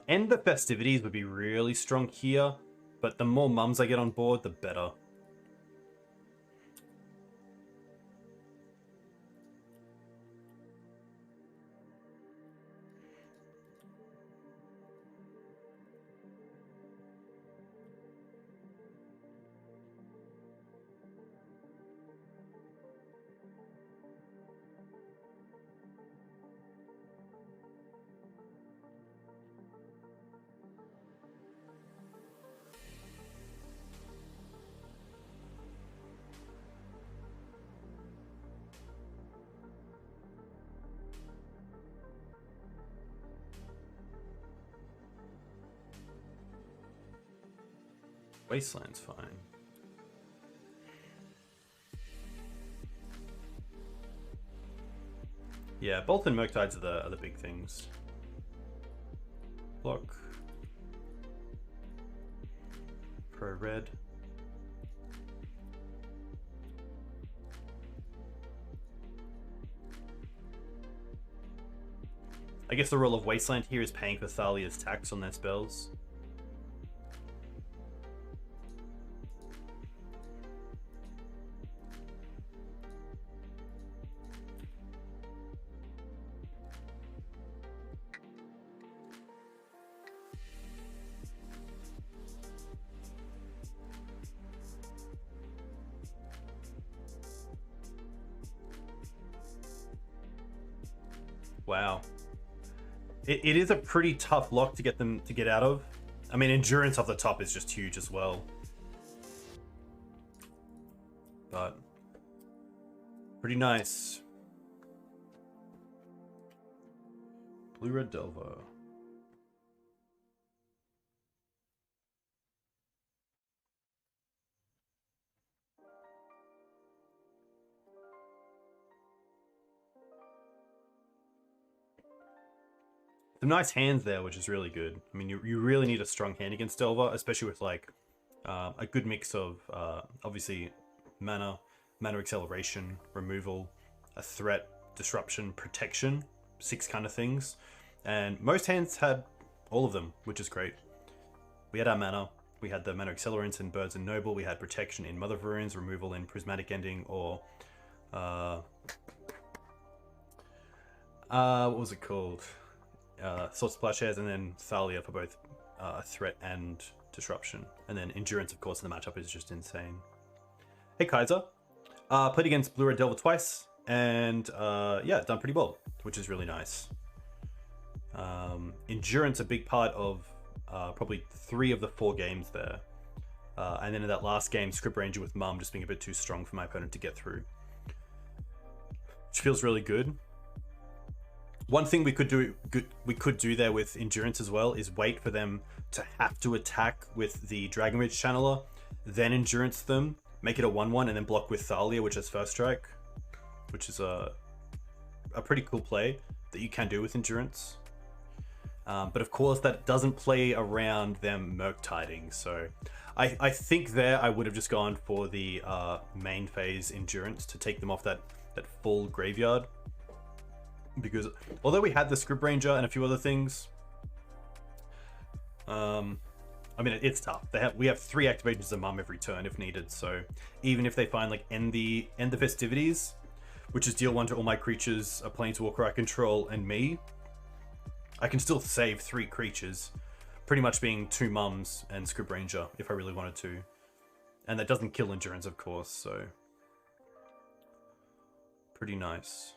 End the festivities would be really strong here, but the more mums I get on board, the better. Wasteland's fine. Yeah, Bolt and Murktides are the big things. Block. Pro red. I guess the role of Wasteland here is paying for Thalia's tax on their spells. Wow. It is a pretty tough lock to get them to get out of. I mean, endurance off the top is just huge as well. But pretty nice. Blue-red Delver. Some nice hands there, which is really good. I mean, you really need a strong hand against Delver, especially with like a good mix of obviously mana acceleration, removal, a threat, disruption, protection, 6 kind of things. And most hands had all of them, which is great. We had our mana, we had the mana accelerants in Birds and Noble, we had protection in Mother of Runes, removal in Prismatic Ending, or what was it called? Swords to Plowshares, and then Thalia for both threat and disruption. And then endurance, of course, in the matchup is just insane. Hey Kaiser. Played against Blue Red Delver twice, and yeah, done pretty well, which is really nice. Endurance, a big part of probably 3 of the 4 games there. And then in that last game, Script Ranger with Mum just being a bit too strong for my opponent to get through. Which feels really good. One thing we could do there with endurance as well is wait for them to have to attack with the Dragon Ridge Channeler, then endurance them, make it a 1/1, and then block with Thalia, which is first strike, which is a pretty cool play that you can do with endurance. But of course, that doesn't play around them Murktiding. So I think there I would have just gone for the main phase endurance to take them off that full graveyard. Because although we had the Script Ranger and a few other things, I mean, it's tough. We have 3 activations of Mum every turn if needed. So even if they find like end the festivities, which is deal 1 to all my creatures, a Planeswalker I control, and me, I can still save 3 creatures, pretty much being 2 Mums and Script Ranger if I really wanted to. And that doesn't kill endurance, of course, so pretty nice.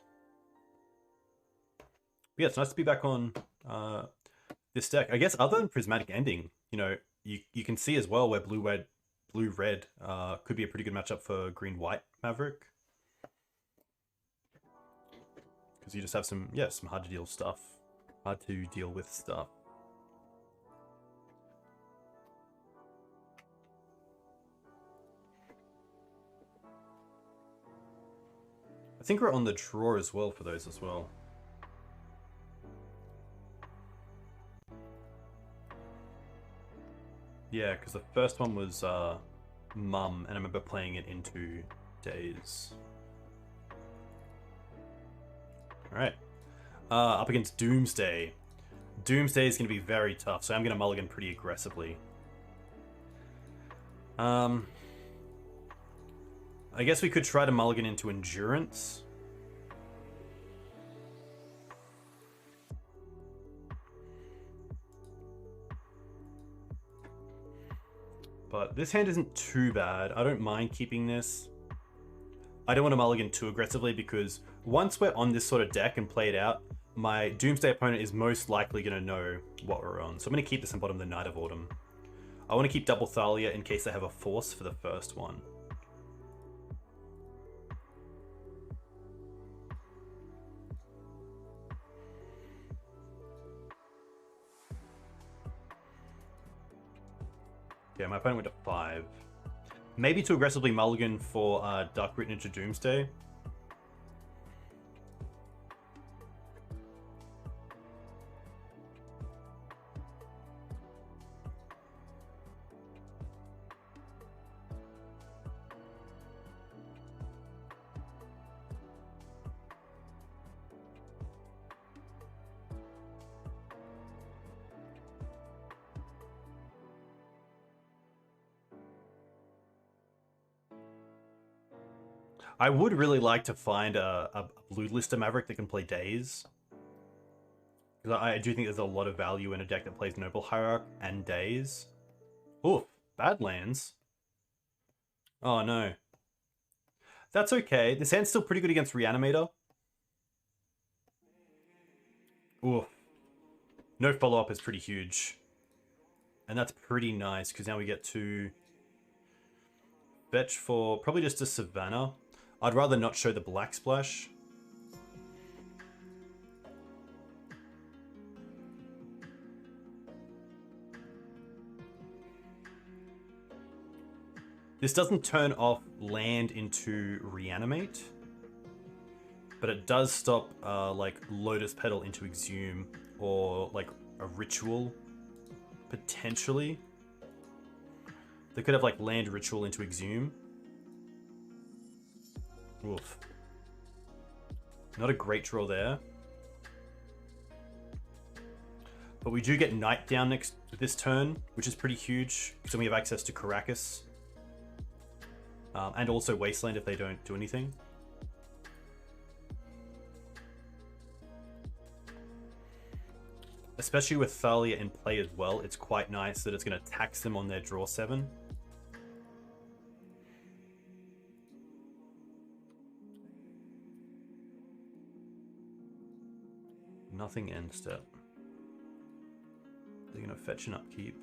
But yeah, it's nice to be back on this deck. I guess other than Prismatic Ending, you know, you can see as well where blue-red could be a pretty good matchup for green-white Maverick. Because you just have some hard to deal with stuff. I think we're on the draw as well for those as well. Yeah, because the first one was Mum, and I remember playing it into Days. Alright. Up against Doomsday. Doomsday is going to be very tough, so I'm going to mulligan pretty aggressively. I guess we could try to mulligan into Endurance. But this hand isn't too bad. I don't mind keeping this. I don't want to mulligan too aggressively because once we're on this sort of deck and play it out, my Doomsday opponent is most likely going to know what we're on. So I'm going to keep this in bottom of the Night of Autumn. I want to keep double Thalia in case they have a force for the first one. Yeah, my opponent went to 5. Maybe to aggressively mulligan for Dark Root into Doomsday. I would really like to find a blue Lister Maverick that can play Daze. Because I do think there's a lot of value in a deck that plays Noble Hierarch and Daze. Oof, Badlands. Oh no. That's okay. This hand's still pretty good against Reanimator. Oof. No follow-up is pretty huge. And that's pretty nice, because now we get to fetch for probably just a Savannah. I'd rather not show the Black Splash. This doesn't turn off land into Reanimate, but it does stop like Lotus Petal into Exhume or like a Ritual, potentially. They could have like land Ritual into Exhume. Oof. Not a great draw there. But we do get Night down next this turn, which is pretty huge. So we have access to Karakas. And also Wasteland if they don't do anything. Especially with Thalia in play as well, it's quite nice that it's going to tax them on their draw 7. Nothing end step. They're going to fetch an upkeep.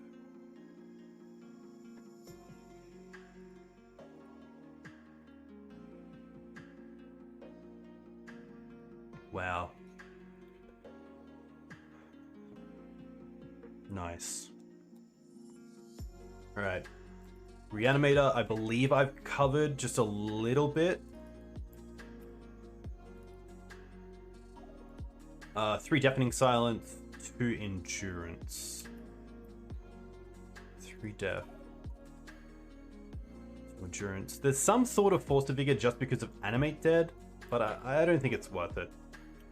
Wow. Nice. Alright. Reanimator, I believe I've covered just a little bit. 3 Deafening Silence, 2 Endurance. 3 Death. Endurance. There's some sort of Force of Vigor just because of Animate Dead, but I don't think it's worth it.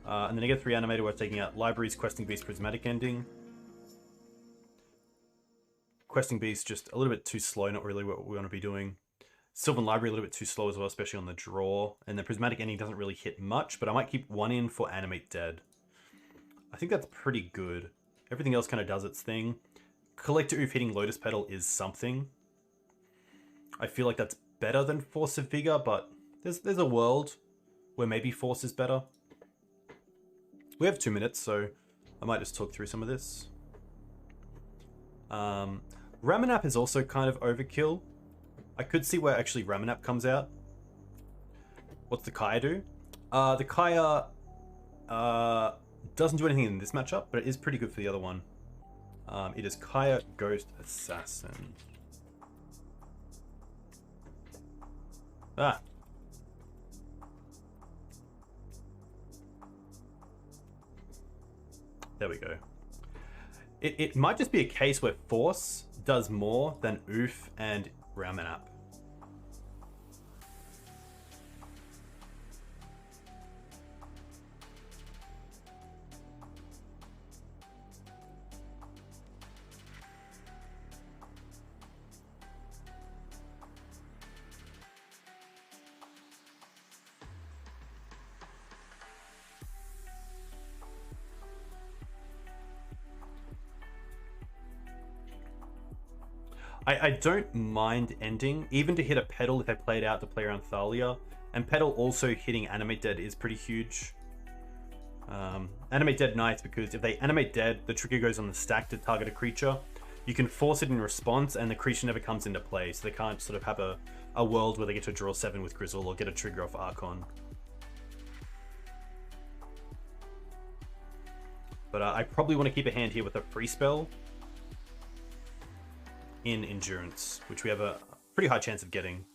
And then I get 3 Animator, we're taking out Libraries, Questing Beast, Prismatic Ending. Questing Beast just a little bit too slow, not really what we want to be doing. Sylvan Library a little bit too slow as well, especially on the draw. And the Prismatic Ending doesn't really hit much, but I might keep 1 in for Animate Dead. I think that's pretty good. Everything else kind of does its thing. Collector Oof hitting Lotus Petal is something. I feel like that's better than Force of Vigor, but there's a world where maybe Force is better. We have 2 minutes, so I might just talk through some of this. Ramanap is also kind of overkill. I could see where actually Ramanap comes out. What's the Kaya do? The Kaya doesn't do anything in this matchup, but it is pretty good for the other one. It is Kaya Ghost Assassin. Ah. There we go. It might just be a case where Force does more than Oof and Ramanap. I don't mind ending, even to hit a Petal if I play it out to play around Thalia. And Petal also hitting Animate Dead is pretty huge. Animate Dead nice because if they Animate Dead, the trigger goes on the stack to target a creature. You can force it in response and the creature never comes into play, so they can't sort of have a world where they get to draw 7 with Grizzle or get a trigger off Archon. But I probably want to keep a hand here with a free spell in Endurance, which we have a pretty high chance of getting.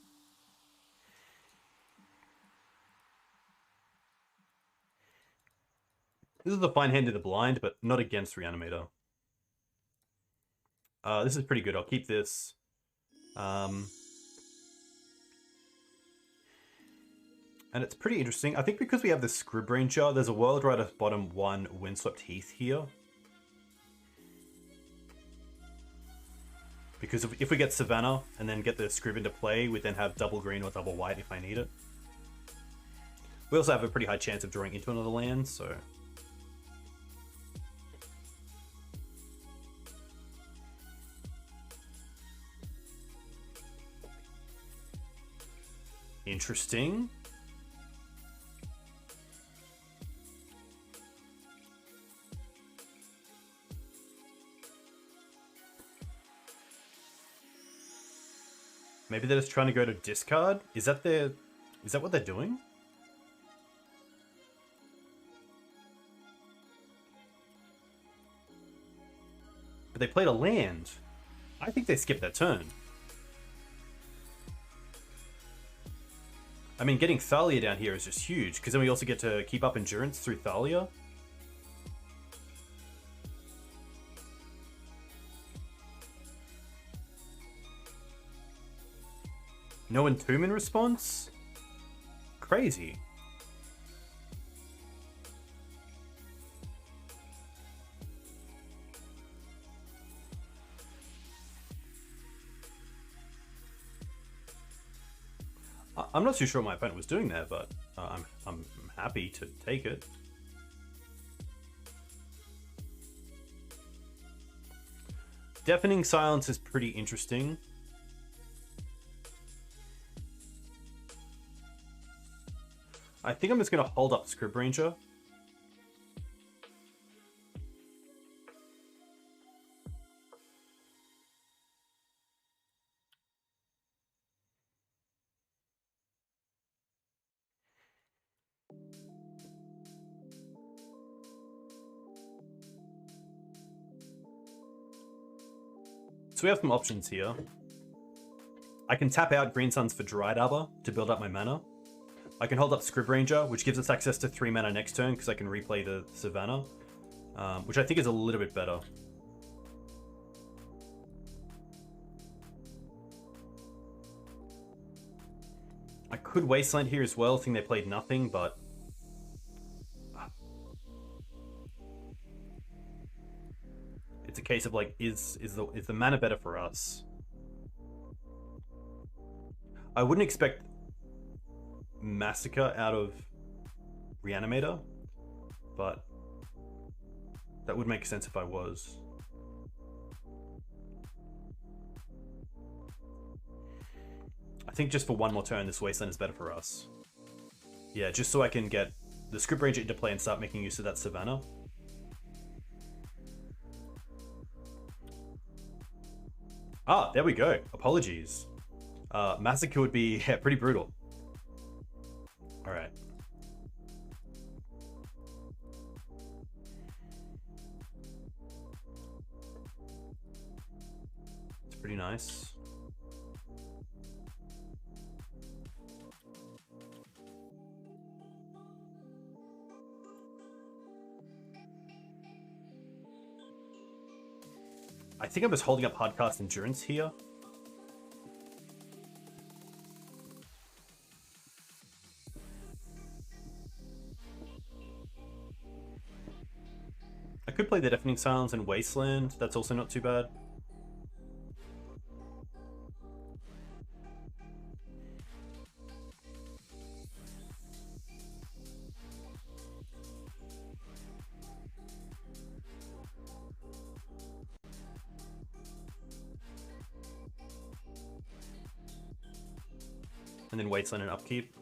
This is a fine hand to the blind, but not against Reanimator. This is pretty good. I'll keep this. And it's pretty interesting. I think because we have the Scrib Ranger, there's a world right at bottom 1 Windswept Heath here. Because if we get Savannah and then get the Scrib into play, we then have double green or double white if I need it. We also have a pretty high chance of drawing into another land, so... Interesting. Maybe they're just trying to go to discard? Is that what they're doing? But they played a land. I think they skipped that turn. I mean, getting Thalia down here is just huge, because then we also get to keep up Endurance through Thalia. No Entomb in response? Crazy. I'm not too sure what my opponent was doing there, but I'm happy to take it. Deafening Silence is pretty interesting. I think I'm just going to hold up Scrib Ranger. So we have some options here. I can tap out Green Suns for Dryad Arbor to build up my mana. I can hold up Scrib Ranger, which gives us access to 3 mana next turn because I can replay the Savannah, which I think is a little bit better. I could Wasteland here as well, think they played nothing, but... It's a case of like, is the mana better for us? I wouldn't expect Massacre out of Reanimator, but that would make sense if I was. I think just for one more turn, this Wasteland is better for us. Yeah, just so I can get the Scrib Ranger into play and start making use of that Savannah. Ah, there we go. Apologies. Massacre would be pretty brutal. All right. It's pretty nice. I think I'm just holding up Hardcast Endurance here. I could play the Deafening Silence and Wasteland. That's also not too bad. And then Wasteland and Upkeep.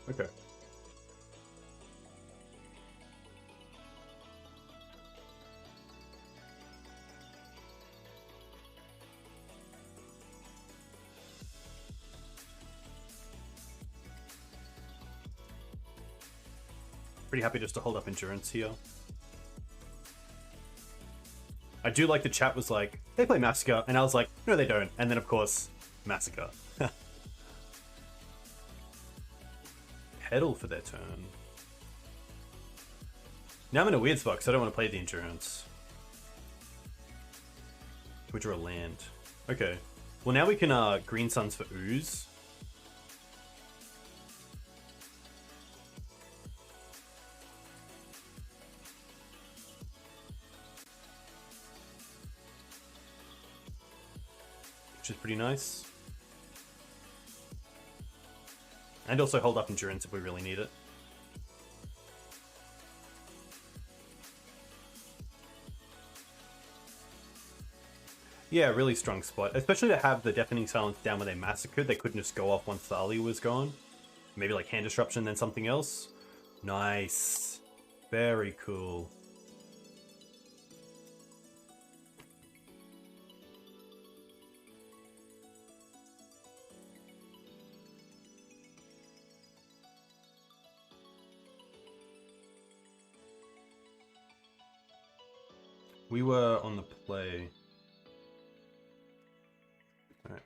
Okay. Pretty happy just to hold up Endurance here. I do like the chat was like, they play Massacre, and I was like, no they don't. And then of course, Massacre. Pedal for their turn. Now I'm in a weird spot because I don't want to play the Endurance. We draw a land. Okay. Well, now we can Green Suns for Ooze. Which is pretty nice. And also hold up Endurance if we really need it. Yeah, really strong spot. Especially to have the Deafening Silence down when they massacred. They couldn't just go off once Thalia was gone. Maybe like Hand Disruption, then something else. Nice. Very cool. We were on the play. All right.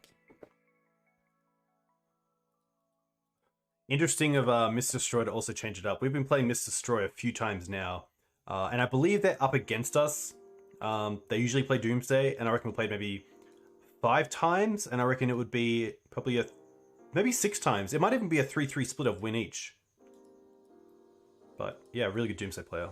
Interesting of Mist Destroy to also change it up. We've been playing Mist Destroy a few times now. And I believe they're up against us. They usually play Doomsday, and I reckon we played maybe 5 times, and I reckon it would be probably maybe 6 times. It might even be a 3-3 split of win each. But yeah, really good Doomsday player.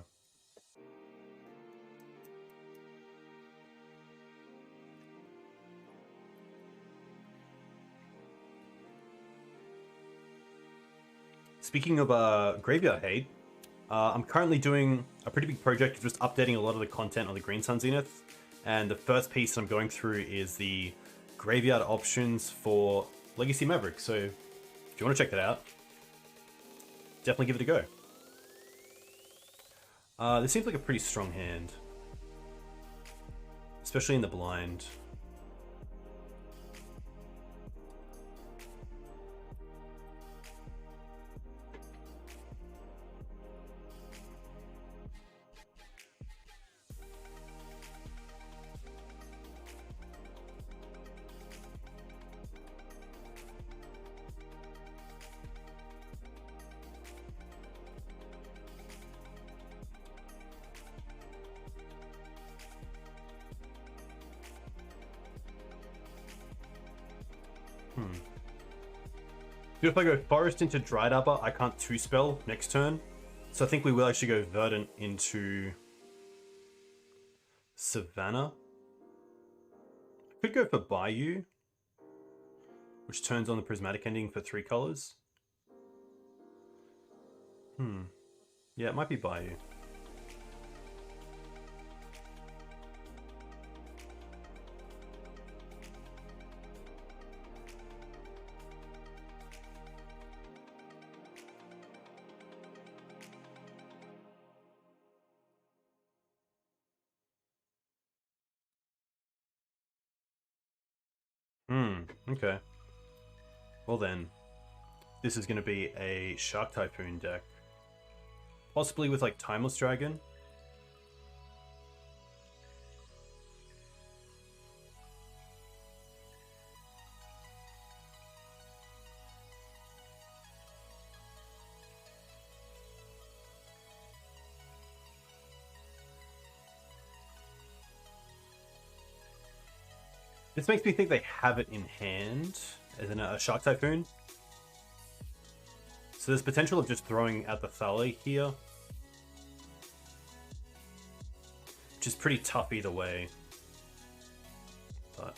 Speaking of Graveyard Hate, I'm currently doing a pretty big project of just updating a lot of the content on the Green Sun Zenith. And the first piece I'm going through is the graveyard options for Legacy Maverick. So if you want to check that out, definitely give it a go. This seems like a pretty strong hand, especially in the blind. If I go Forest into Dried Arbor, I can't 2-spell next turn. So I think we will actually go Verdant into Savannah. I could go for Bayou, which turns on the Prismatic Ending for 3 colors. Yeah, it might be Bayou. Okay. Well then, this is going to be a Shark Typhoon deck. Possibly with like Timeless Dragon. This makes me think they have it in hand as in a Shark Typhoon. So there's potential of just throwing out the Thalia here. Which is pretty tough either way. But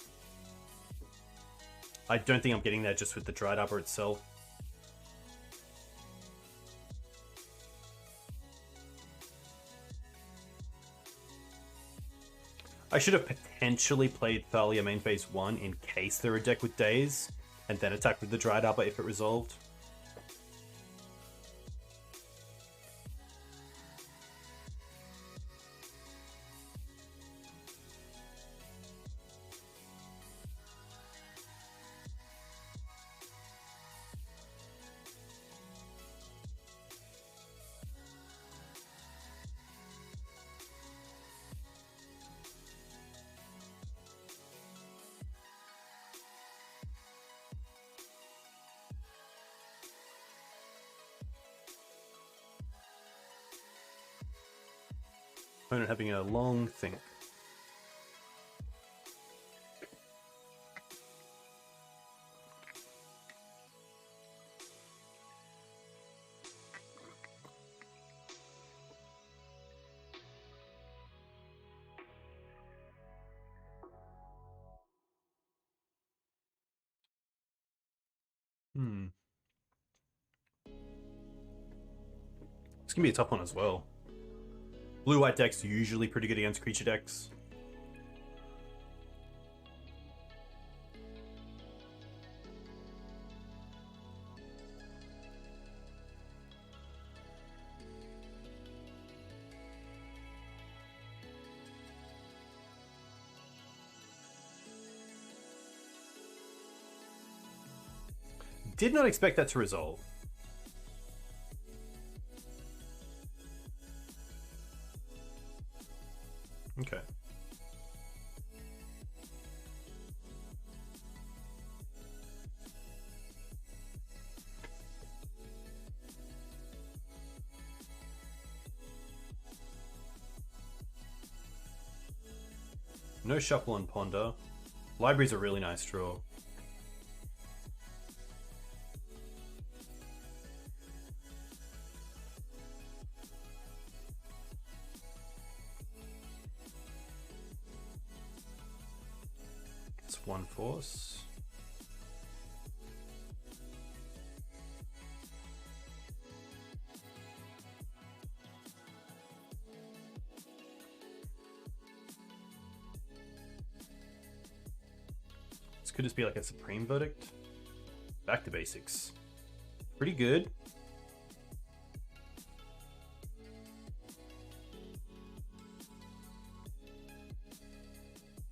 I don't think I'm getting there just with the Dried Arbor itself. I should have potentially played Thalia main phase 1 in case they're a deck with Daze, and then attack with the Dried Arbor if it resolved. Opponent having a long think. It's gonna be a tough one as well. Blue-white decks are usually pretty good against creature decks. Did not expect that to resolve. Okay. No shuffle and ponder. Library's a really nice draw. It's one force. This could just be like a Supreme Verdict. Back to basics. Pretty good.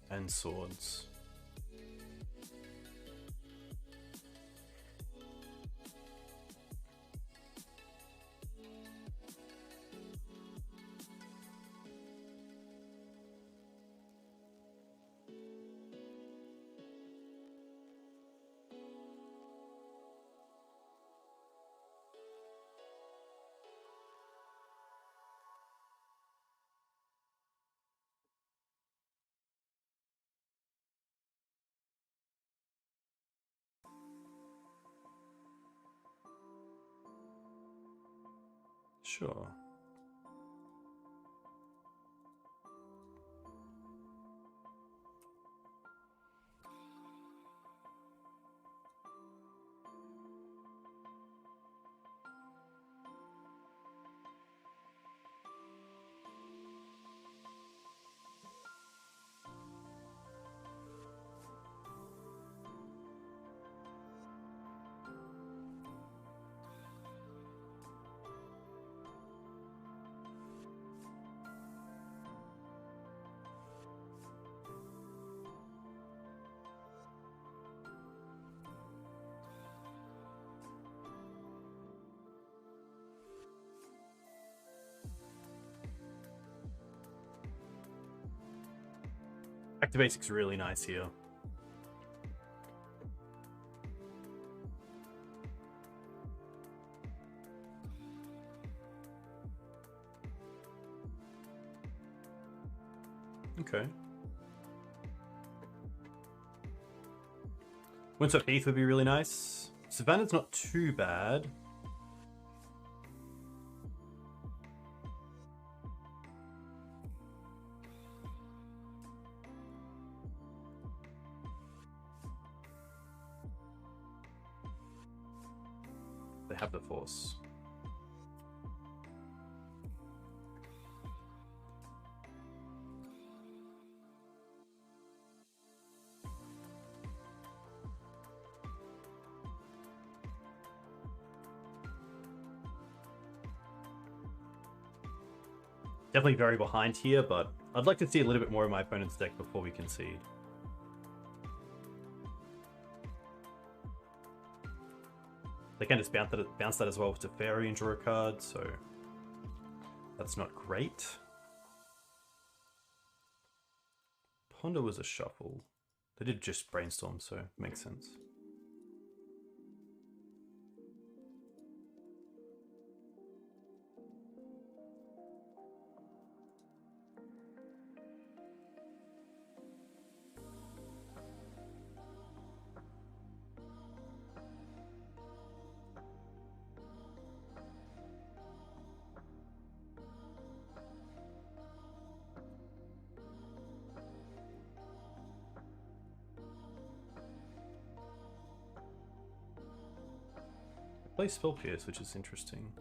And swords. Sure. Back to basics really nice here. Okay. Windswept Heath would be really nice. Savannah's not too bad. They have the force. Definitely very behind here, but I'd like to see a little bit more of my opponent's deck before we concede. They can just bounce that as well with Teferi and draw a card, so that's not great. Ponder was a shuffle. They did just brainstorm, so it makes sense. Play Spell Pierce, which is interesting.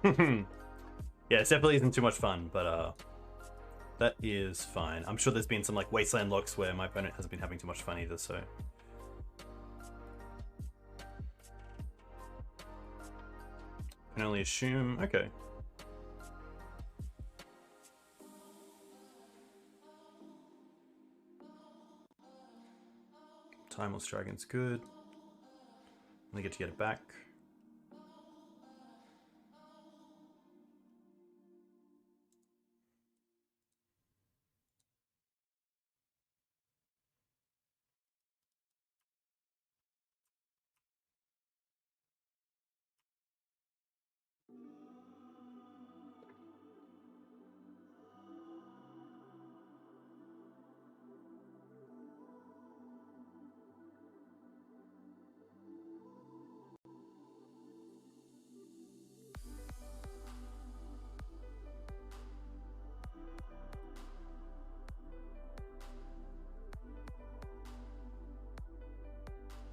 Yeah, it definitely isn't too much fun, but that is fine. I'm sure there's been some like Wasteland locks where my opponent hasn't been having too much fun either, so. Can only assume, okay. Timeless Dragon's good. Only get to get it back.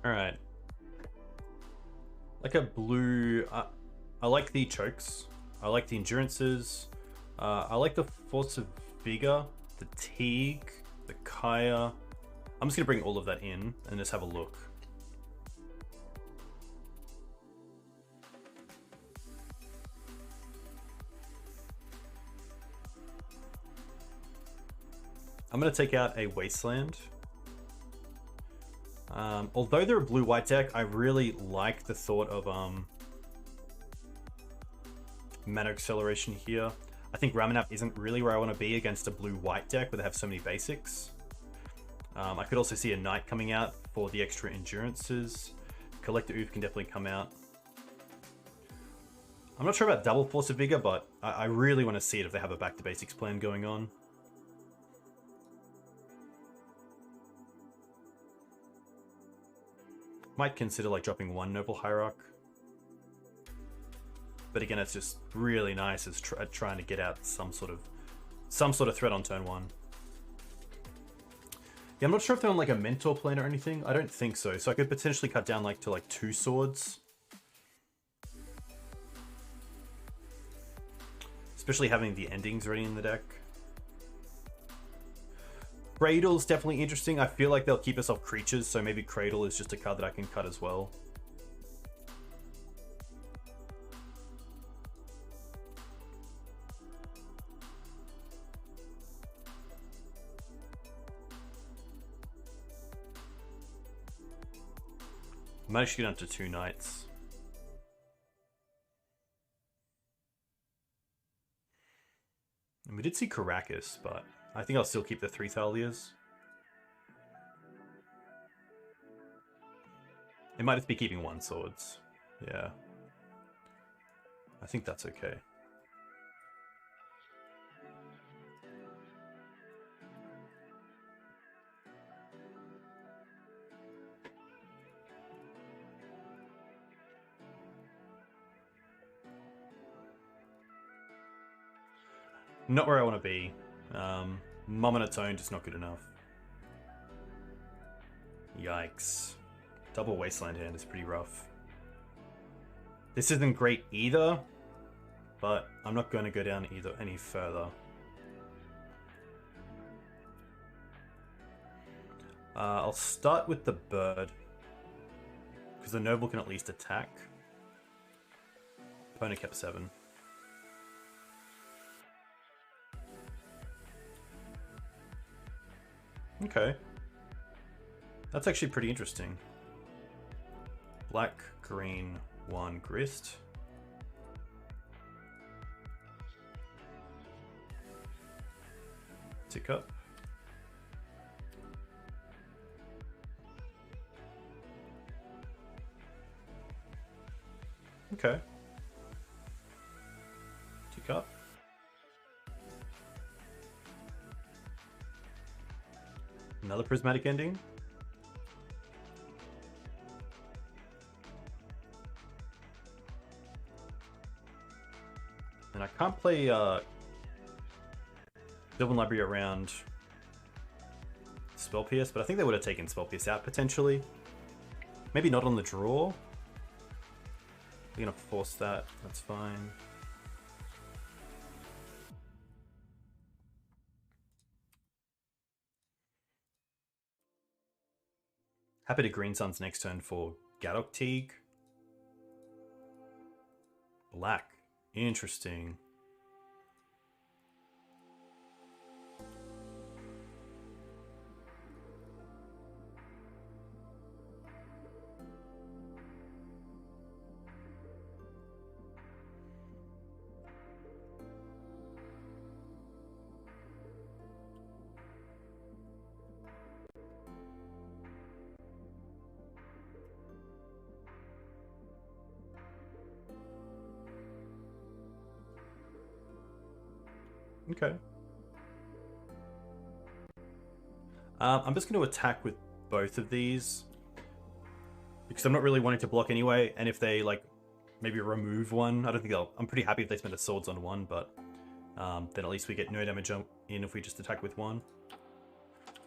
All right. Like a blue, I like the chokes. I like the endurances. I like the Force of Vigor, the Teague, the Kaya. I'm just gonna bring all of that in and just have a look. I'm gonna take out a Wasteland. Although they're a blue-white deck, I really like the thought of mana acceleration here. I think Ramunap isn't really where I want to be against a blue-white deck where they have so many basics. I could also see a Knight coming out for the extra endurances. Collector Oof can definitely come out. I'm not sure about double Force of Vigor, but I really want to see it if they have a back-to-basics plan going on. Might consider like dropping one Noble Hierarch. But again, it's just really nice as trying to get out some sort of some sort of threat on turn 1. Yeah, I'm not sure if they're on like a mentor plan or anything. I don't think so. So I could potentially cut down like to like 2 swords. Especially having the endings ready in the deck. Cradle's definitely interesting. I feel like they'll keep us off creatures, so maybe Cradle is just a card that I can cut as well. I might actually get down to 2 knights. And we did see Caracas, but I think I'll still keep the 3 Thalias. It might just be keeping 1 swords. Yeah. I think that's okay. Not where I want to be. Mum on its own, just not good enough. Yikes. Double Wasteland hand is pretty rough. This isn't great either, but I'm not going to go down either any further. I'll start with the bird, because the noble can at least attack. Opponent kept 7. Okay. That's actually pretty interesting. Black, green, 1 grist. Tick up. Okay. Tick up. Another prismatic ending. And I can't play Sylvan Library around Spell Pierce, but I think they would have taken Spell Pierce out potentially. Maybe not on the draw. They're gonna force that, that's fine. Happy to Green Sun's next turn for Gadok Teague. Black. Interesting. Okay. I'm just going to attack with both of these because I'm not really wanting to block anyway. And if they like maybe remove one, I don't think they'll. I'm pretty happy if they spend the swords on one, but then at least we get no damage in if we just attack with one.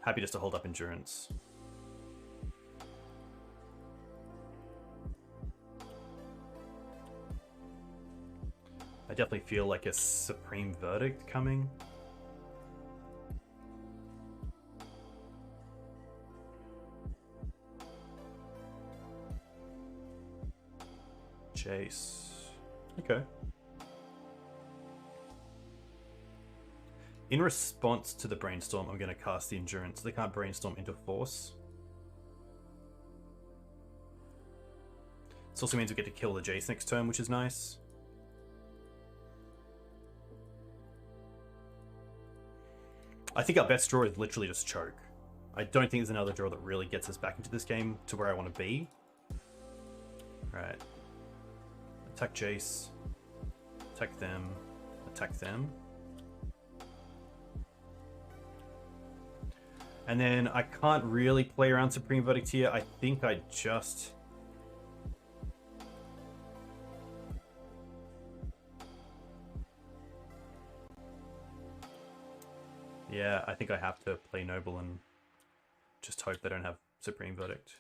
Happy just to hold up endurance. I definitely feel like a Supreme Verdict coming. Jace. Okay. In response to the Brainstorm, I'm going to cast the Endurance. They can't Brainstorm into Force. This also means we get to kill the Jace next turn, which is nice. I think our best draw is literally just Choke. I don't think there's another draw that really gets us back into this game to where I want to be. Right. Attack Jace. Attack them. Attack them. And then I can't really play around Supreme Verdict here. I think I just... Yeah, I think I have to play Noble and just hope they don't have Supreme Verdict.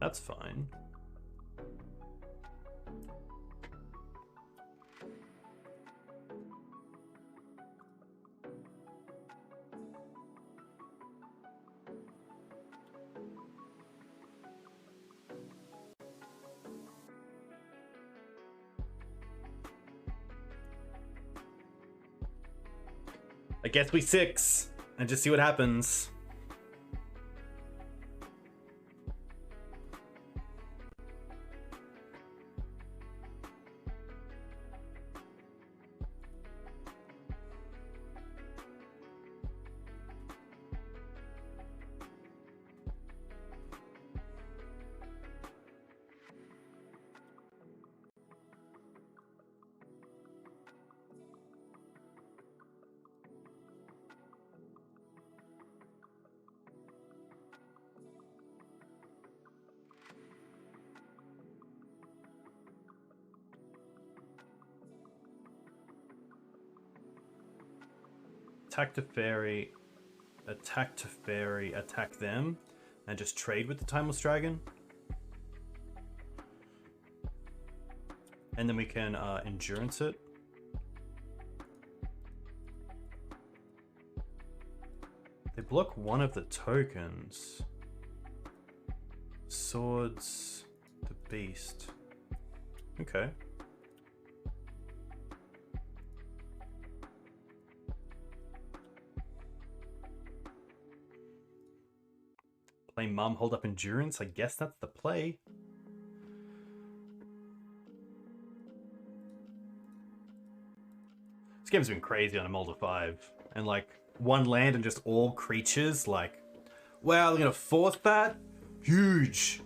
That's fine. I guess we 6 and just see what happens. Attack to fairy, attack them, and just trade with the Timeless Dragon. And then we can endurance it. They block one of the tokens. Swords, the beast. Okay. Play Mum, hold up endurance. I guess that's the play. This game's been crazy on a Molder 5. And like, one land and just all creatures, like, wow, they're gonna force that? Huge.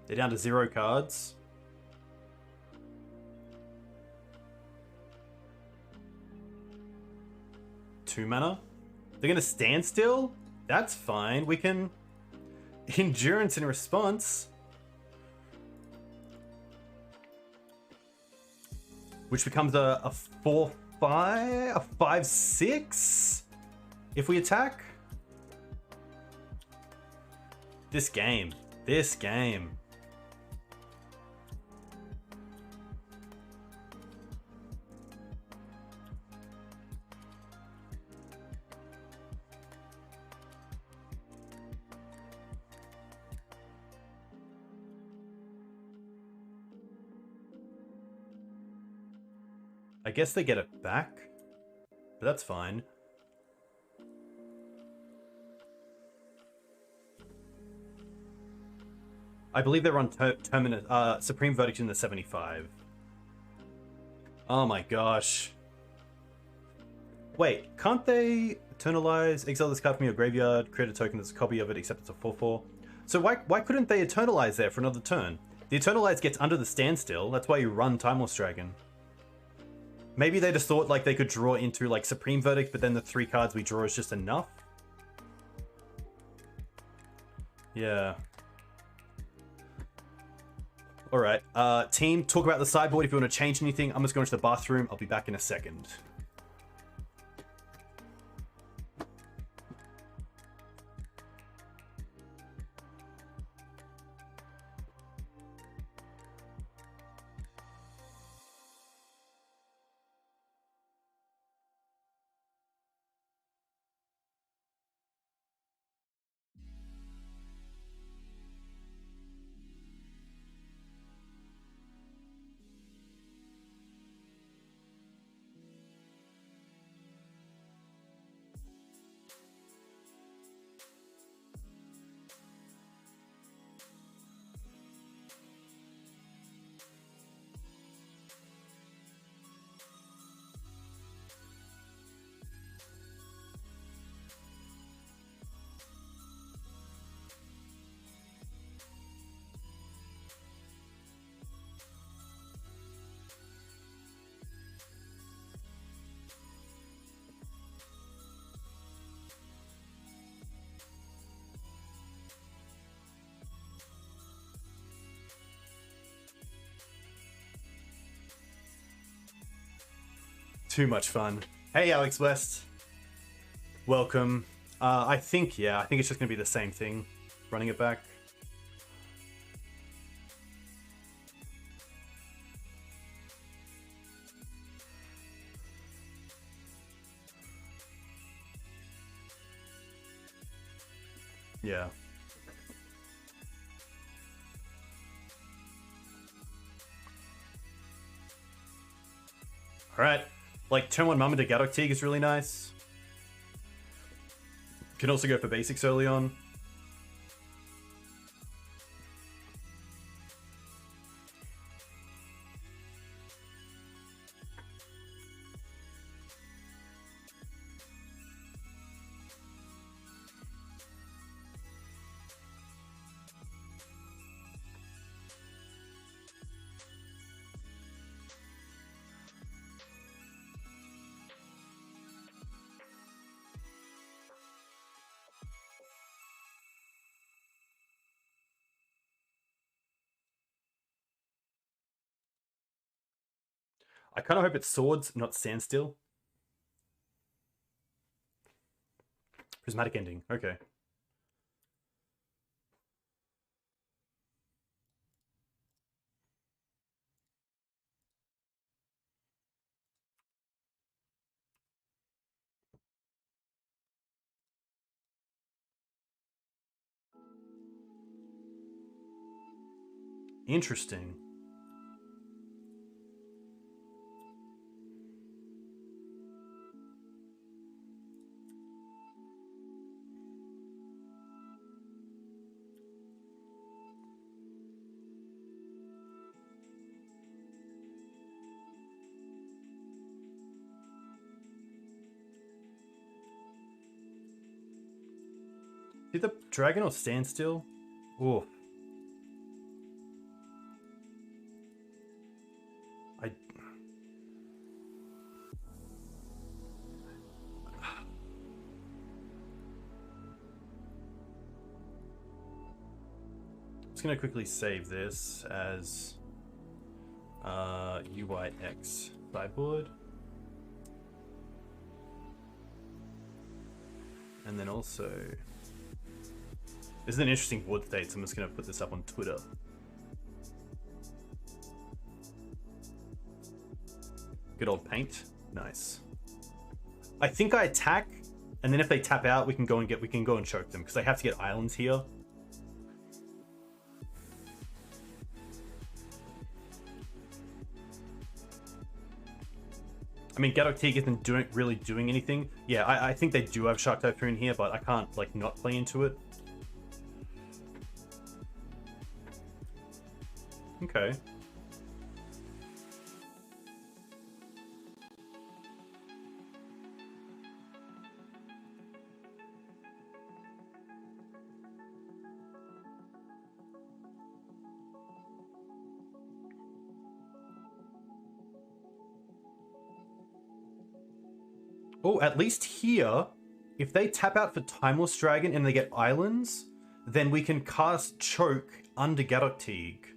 They're down to 0 cards. Two mana. They're gonna stand still? That's fine. We can endurance in response. Which becomes a 4-5, a 5-6 if we attack. This game. I guess they get it back, but that's fine. I believe they're on Supreme Verdict in the 75. Oh my gosh. Wait, can't they eternalize, exile this card from your graveyard, create a token that's a copy of it, except it's a 4/4? So why couldn't they eternalize there for another turn? The eternalize gets under the standstill, that's why you run Timeless Dragon. Maybe they just thought like they could draw into like Supreme Verdict, but then the 3 cards we draw is just enough. Yeah. Alright, team, talk about the sideboard if you want to change anything. I'm just going to the bathroom. I'll be back in a second. Too much fun. Hey, Alex West. Welcome. I think it's just going to be the same thing. Running it back. Yeah. Alright. Like, turn 1 Mama to Gadok Teague is really nice. Can also go for basics early on. I kind of hope it's swords, not standstill. Prismatic ending. Okay. Interesting. Did the dragon or standstill? Ooh. Just gonna quickly save this as UYX sideboard. And then also, this is an interesting board state, so I'm just gonna put this up on Twitter. Good old paint, nice. I think I attack, and then if they tap out, we can go and choke them because they have to get islands here. I mean, Gadok Teague isn't really doing anything. Yeah, I think they do have Shark Typhoon here, but I can't like not play into it. Okay. Oh, at least here, if they tap out for Timeless Dragon and they get islands, then we can cast Choke under Gadok Teague.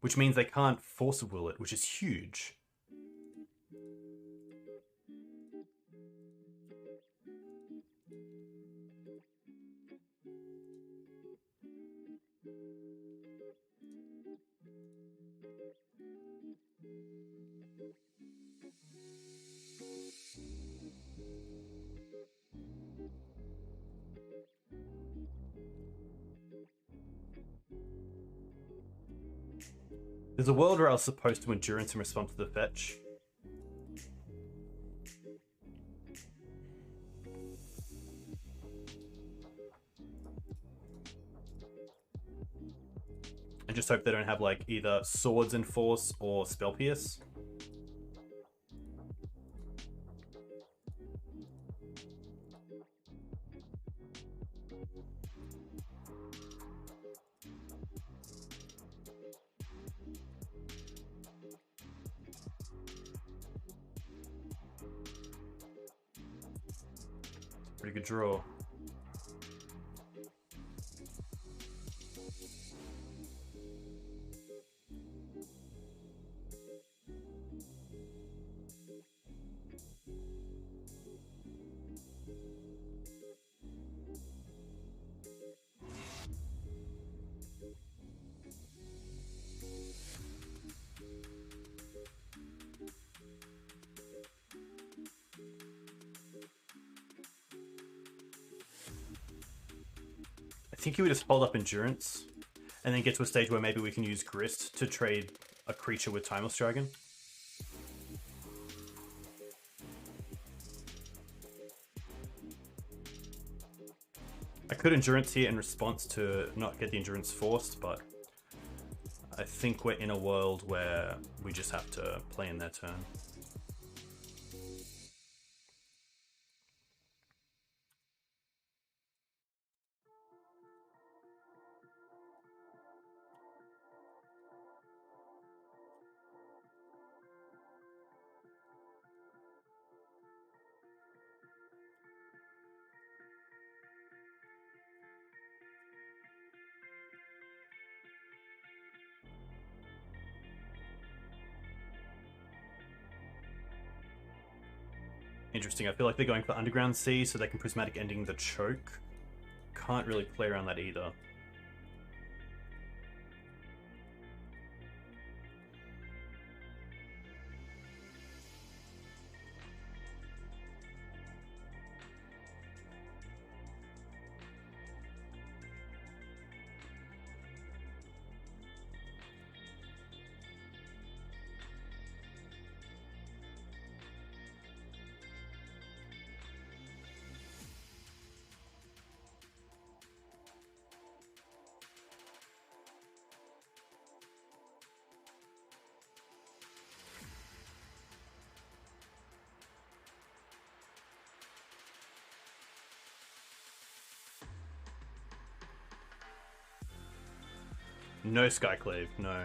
Which means they can't Force Will it, which is huge. There's a world where I was supposed to Endurance and respond to the fetch. And just hope they don't have like either Swords and Force or Spell Pierce. Pretty good draw. think you would just hold up Endurance, and then get to a stage where maybe we can use Grist to trade a creature with Timeless Dragon. I could Endurance here in response to not get the Endurance forced, but I think we're in a world where we just have to play in their turn. Interesting. I feel like they're going for Underground Sea so they can Prismatic Ending the choke. Can't really play around that either. No Skyclave, no.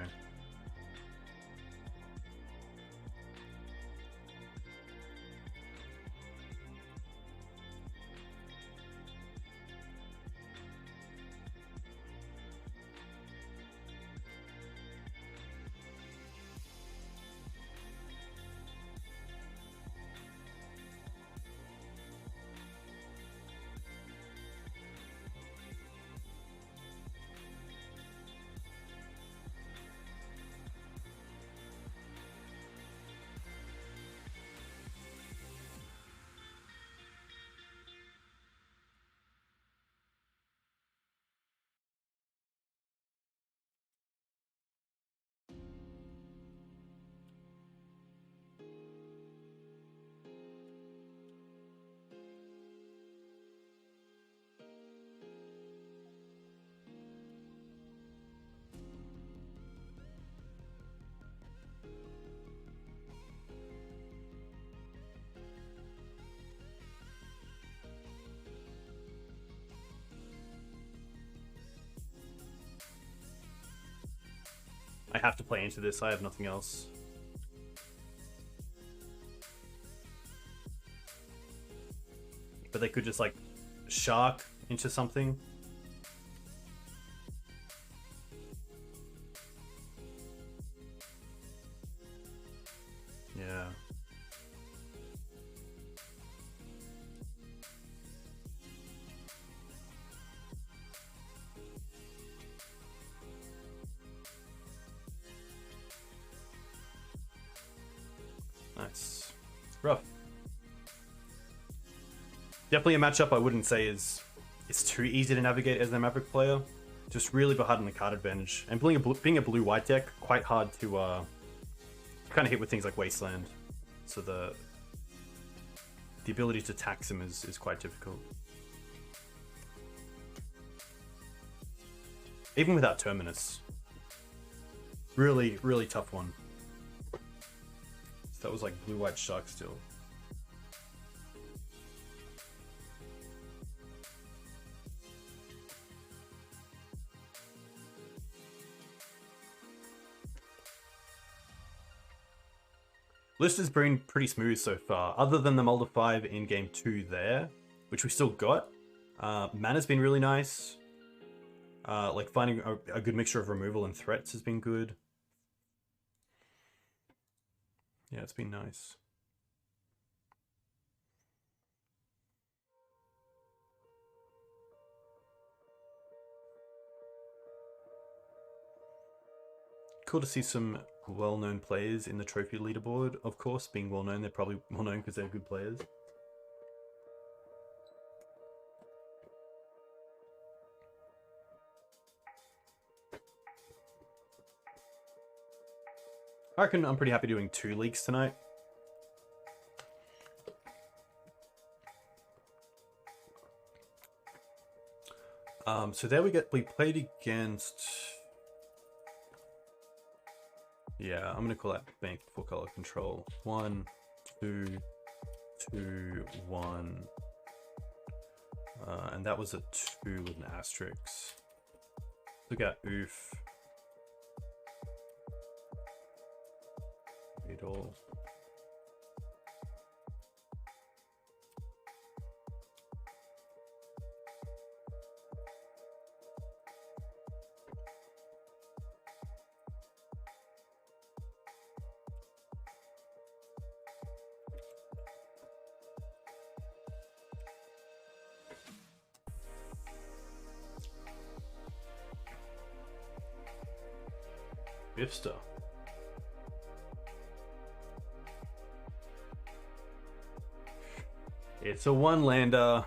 I have to play into this, I have nothing else. But they could just like shark into something. Yeah. Nice. Rough. Definitely a matchup I wouldn't say is too easy to navigate as a Maverick player. Just really behind on the card advantage. And being a blue-white deck, quite hard to kind of hit with things like Wasteland. So the ability to tax him is quite difficult. Even without Terminus. Really, really tough one. So that was like blue-white shark still. List has been pretty smooth so far, other than the Mulder 5 in game 2 there, which we still got. Mana's been really nice. Like finding a good mixture of removal and threats has been good. Yeah, it's been nice. Cool to see some well-known players in the trophy leaderboard. Of course, being well-known, they're probably well-known because they're good players. I reckon I'm pretty happy doing 2 leaks tonight. So there we played against... Yeah, I'm gonna call that bank for color control. 1, 2, 2, 1. And that was a 2 with an asterisk. Look at oof. It all. Bifster. It's a 1-lander.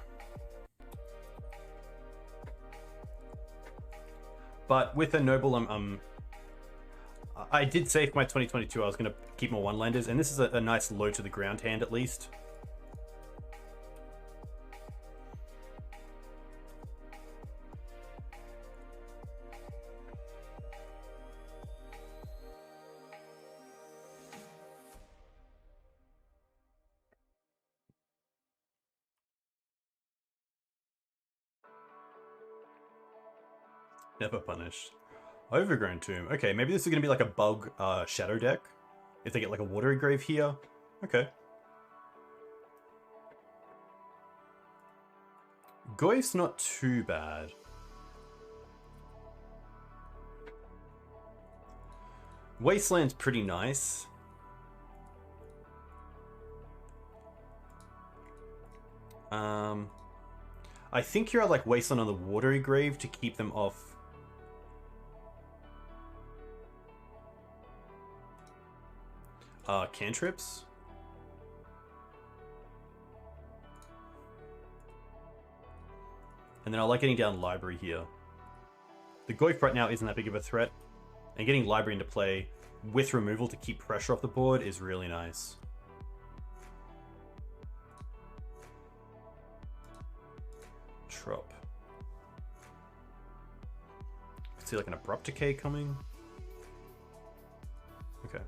But with a noble, I did say for my 2022 I was going to keep more 1-landers, and this is a nice low to the ground hand at least. Never punished. Overgrown Tomb. Okay, maybe this is going to be like a bug shadow deck. If they get like a Watery Grave here. Okay. Goyf's not too bad. Wasteland's pretty nice. I think you're like Wasteland on the Watery Grave to keep them off. Cantrips. And then I like getting down Library here. The Goyf right now isn't that big of a threat. And getting Library into play with removal to keep pressure off the board is really nice. Trop. Could see like an Abrupt Decay coming. Okay.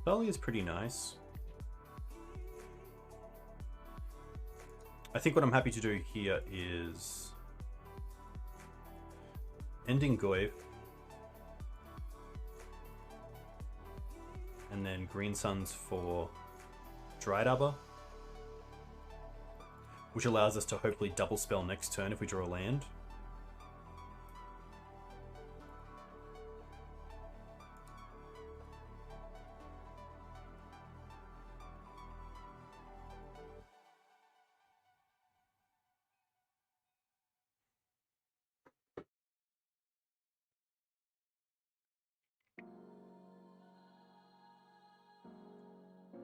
Thalia is pretty nice. I think what I'm happy to do here is ending Goyf, and then Green Suns for Dryad Arbor, which allows us to hopefully double spell next turn if we draw a land.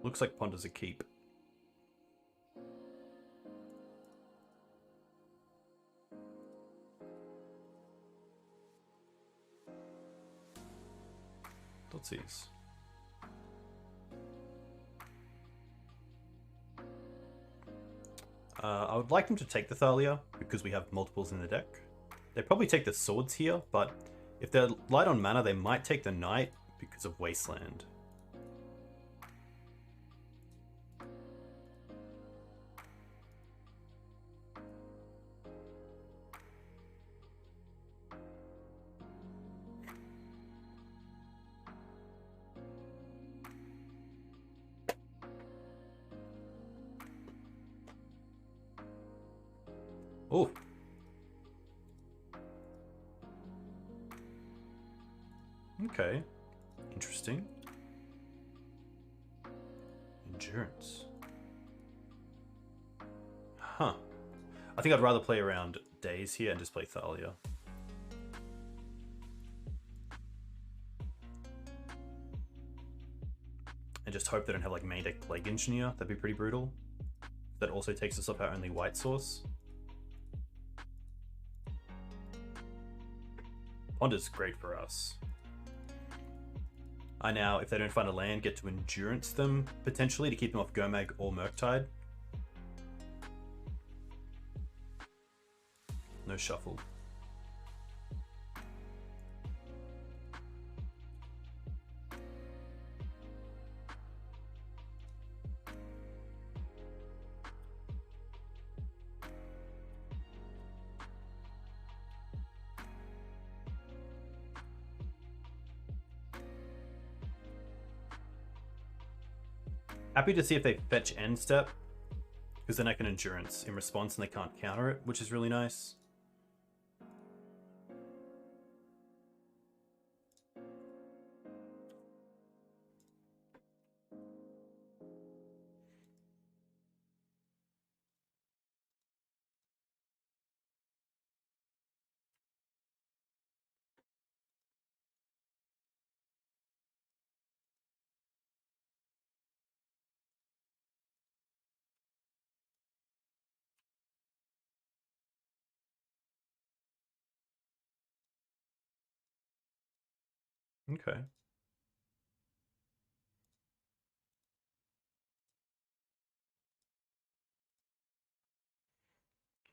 Looks like Ponder's a keep. Dotsies. I would like them to take the Thalia because we have multiples in the deck. They probably take the swords here, but if they're light on mana, they might take the knight because of Wasteland. Oh. Okay. Interesting. Endurance. Huh. I think I'd rather play around Daze here and just play Thalia. And just hope they don't have like main deck Plague Engineer. That'd be pretty brutal. that also takes us off our only white source. Ponder's great for us. I now, if they don't find a land, get to endurance them, potentially, to keep them off Gomag or Murktide. No shuffle. Happy to see if they fetch end step, because then I can endurance in response and they can't counter it, which is really nice. Okay.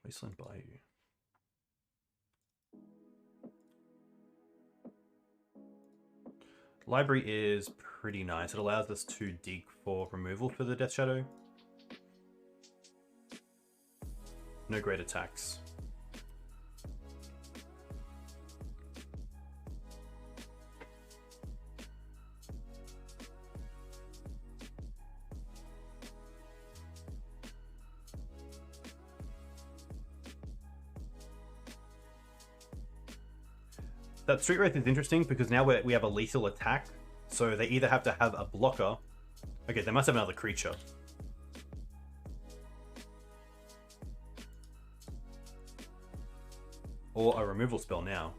Wasteland Bayou. Library is pretty nice. It allows us to dig for removal for the Death Shadow. No great attacks. That Street Wraith is interesting because now we have a lethal attack. So they either have to have a blocker. Okay, they must have another creature. Or a removal spell now.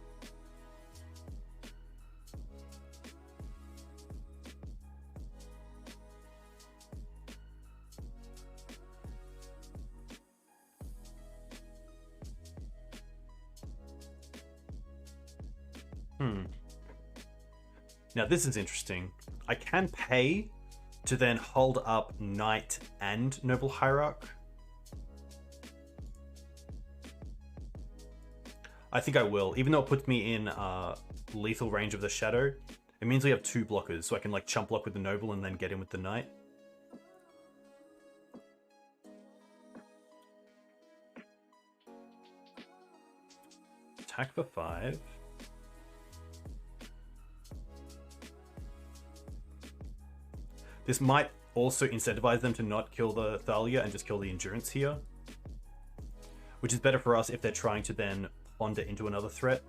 Now this is interesting. I can pay to then hold up Knight and Noble Hierarch. I think I will, even though it puts me in lethal range of the Shadow. It means we have two blockers, so I can like chump block with the Noble and then get in with the Knight. Attack for 5. This might also incentivize them to not kill the Thalia and just kill the Endurance here. Which is better for us if they're trying to then ponder into another threat.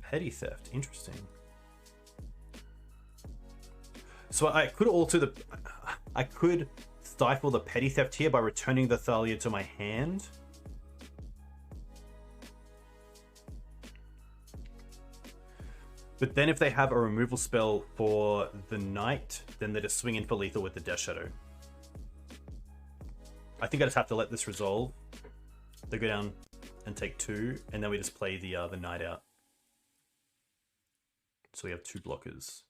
Petty Theft, interesting. So I could alter I could stifle the Petty Theft here by returning the Thalia to my hand. But then if they have a removal spell for the Knight, then they just swing in for lethal with the Death Shadow. I think I just have to let this resolve. They go down and take 2, and then we just play the Knight out. So we have 2 blockers.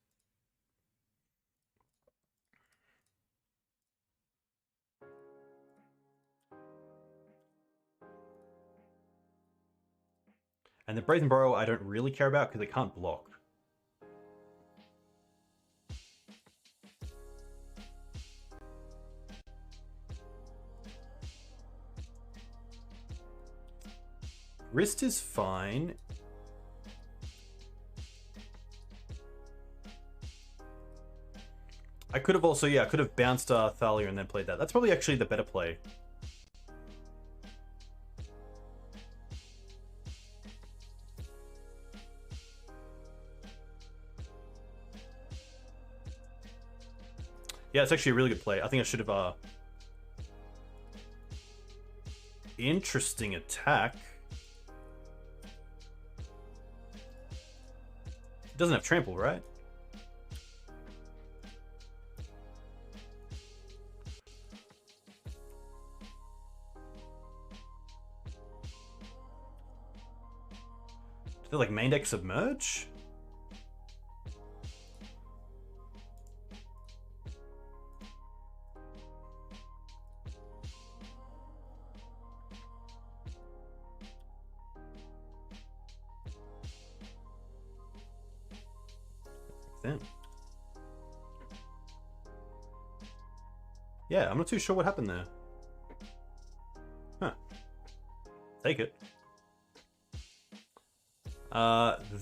And the Brazen Burrow I don't really care about because it can't block. Wrist is fine. I could have also, yeah, I could have bounced Thalia and then played that. That's probably actually the better play. Yeah, it's actually a really good play. I think I should have... Interesting attack. It doesn't have trample, right? They're like main deck Submerge? Then. Yeah, I'm not too sure what happened there. Huh. Take it.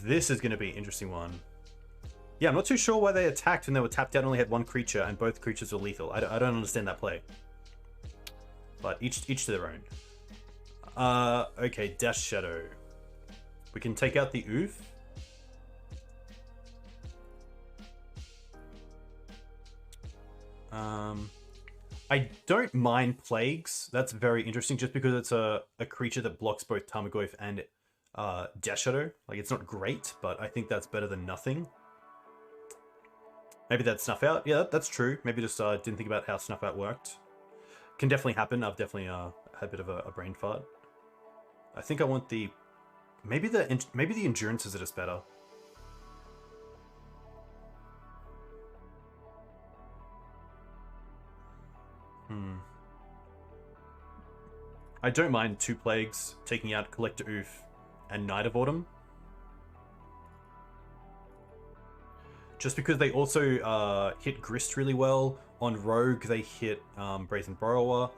This is going to be an interesting one. Yeah, I'm not too sure why they attacked when they were tapped out and only had one creature, and both creatures were lethal. I don't understand that play. But each to their own. Okay, Dash Shadow. We can take out the Oof. I don't mind Plagues. That's very interesting, just because it's a creature that blocks both Tarmogoyf and Dash Shadow. Like, it's not great, but I think that's better than nothing. Maybe that's Snuff Out. Yeah, that's true. Maybe just didn't think about how Snuff Out worked. Can definitely happen. I've definitely had a bit of a brain fart. I think I want the... Maybe the Endurances are just better. I don't mind 2 Plagues taking out Collector Oof and Night of Autumn. Just because they also hit Grist really well. On Rogue, they hit Brazen Borrower.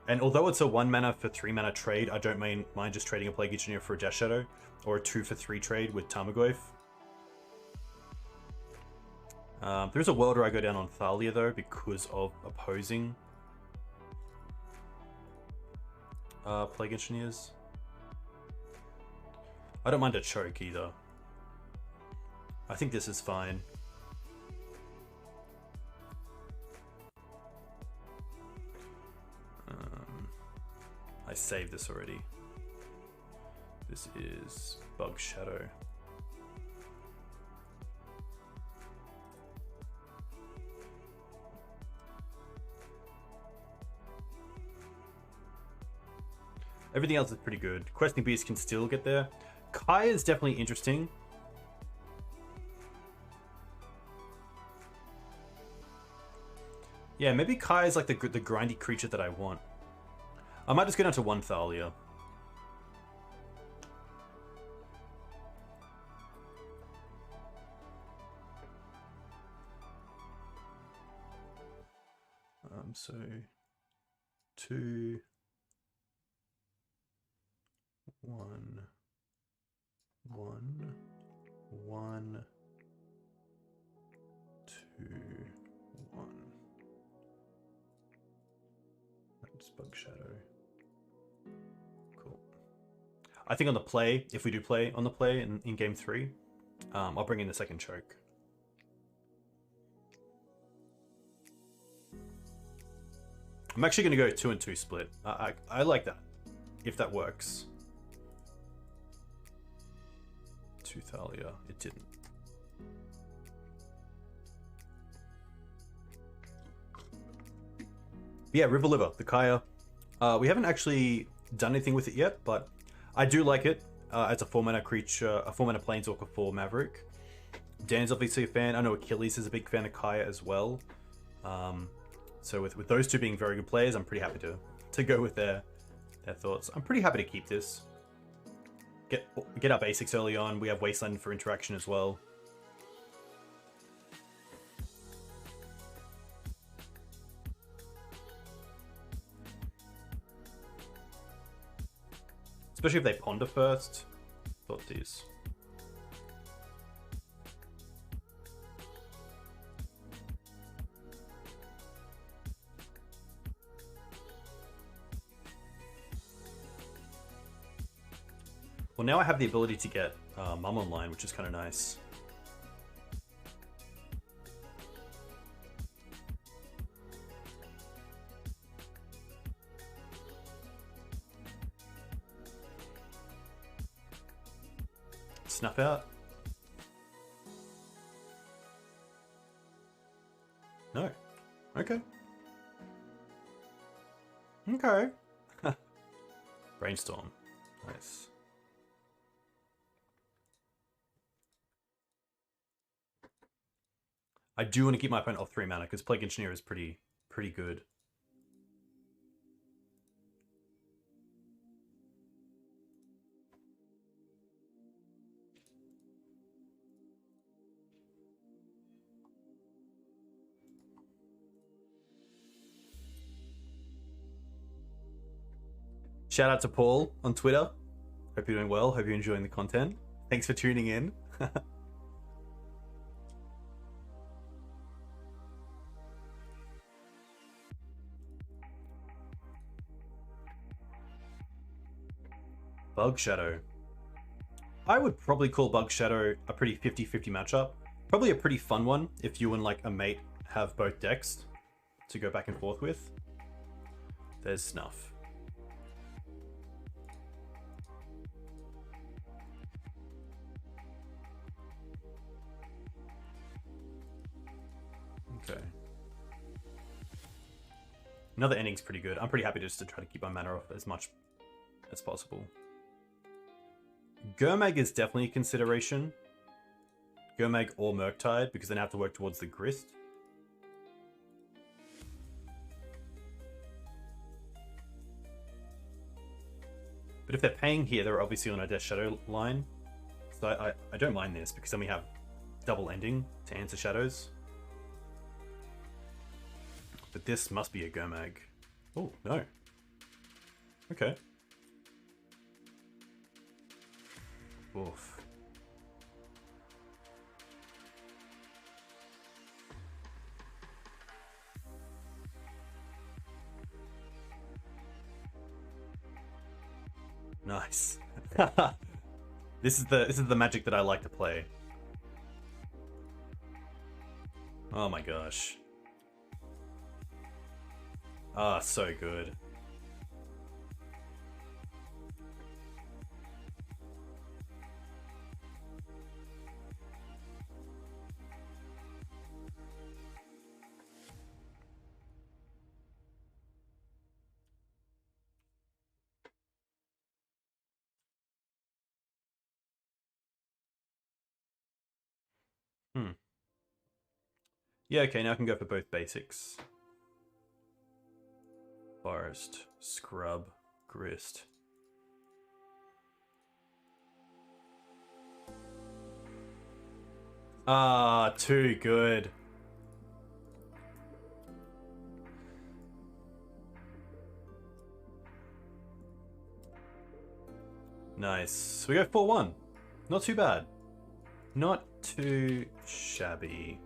And although it's a 1 mana for 3 mana trade, I don't mind just trading a Plague Engineer for a Dash Shadow, or a 2 for 3 trade with Tarmogoyf. There's a world where I go down on Thalia though, because of opposing Plague Engineers. I don't mind a choke either. I think this is fine. I saved this already. This is Bug Shadow. Everything else is pretty good. Questing Beast can still get there. Kai is definitely interesting. Yeah, maybe Kai is like the grindy creature that I want. I might just go down to 1 Thalia. So 2, 1, 1, 1, 2, 1. That's Bug Shadow. Cool. I think on the play, if we do play on the play in game 3, I'll bring in the second choke. I'm actually going to go 2 and 2 split. I like that, if that works. 2 Thalia. It didn't. Yeah, River Liver, the Kaya. We haven't actually done anything with it yet, but I do like it as a 4-mana creature, a 4-mana Planeswalker for Maverick. Dan's obviously a fan. I know Achilles is a big fan of Kaya as well. So with those 2 being very good players, I'm pretty happy to go with their thoughts. I'm pretty happy to keep this. Get our basics early on. We have Wasteland for interaction as well. Especially if they ponder first. Thought these. Well, now I have the ability to get Mum online, which is kind of nice. Snuff Out? No. Okay. Okay. Brainstorm. Nice. I do want to keep my opponent off 3 mana because Plague Engineer is pretty good. Shout out to Paul on Twitter. Hope you're doing well. Hope you're enjoying the content. Thanks for tuning in. Bug Shadow. I would probably call Bug Shadow a pretty 50-50 matchup. Probably a pretty fun one if you and like a mate have both decks to go back and forth with. There's Snuff. Okay. Another ending's pretty good. I'm pretty happy just to try to keep my mana off as much as possible. Gurmag is definitely a consideration. Gurmag or Murktide, because then I have to work towards the Grist. But if they're paying here, they're obviously on a Death Shadow line. So I don't mind this, because then we have double ending to answer shadows. But this must be a Gurmag. Oh, no. Okay. Oof. Nice. This is the magic that I like to play. Oh my gosh. Ah, so good. Yeah, okay, now I can go for both basics. Forest, Scrub, Grist. Ah, too good. Nice. So we go 4-1. Not too bad. Not too shabby.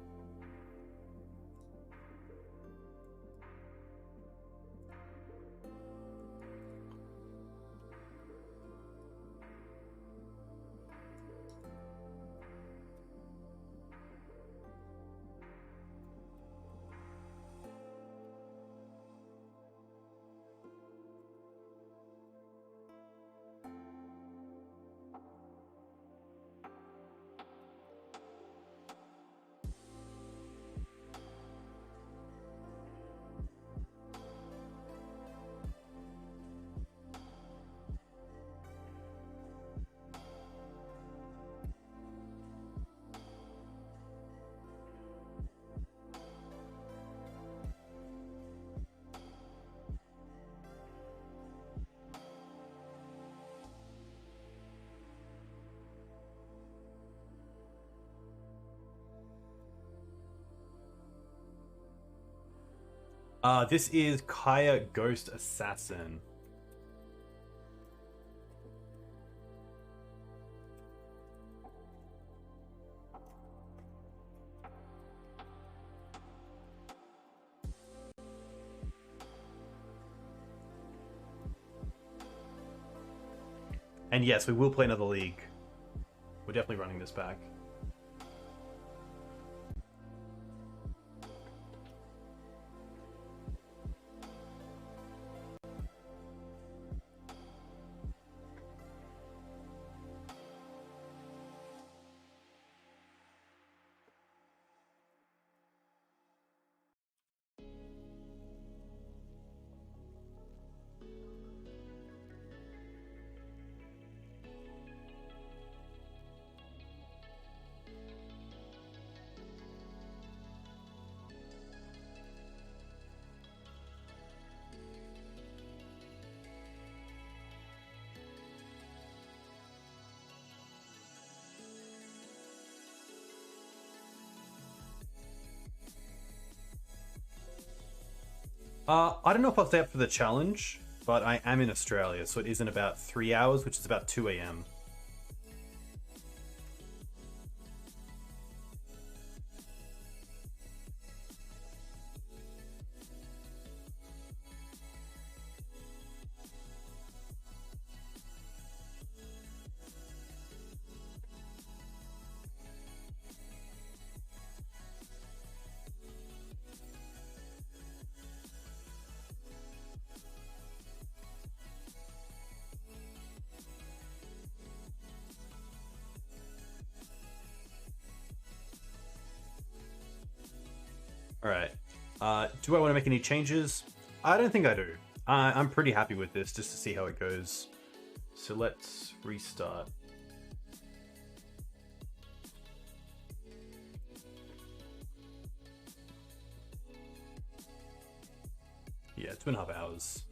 This is Kaya Ghost Assassin. And yes, we will play another league. We're definitely running this back. I don't know if I'll stay up for the challenge, but I am in Australia, so it is in about 3 hours, which is about 2 a.m. All right. Do I want to make any changes? I don't think I do. I'm pretty happy with this just to see how it goes. So let's restart. Yeah, 2.5 hours.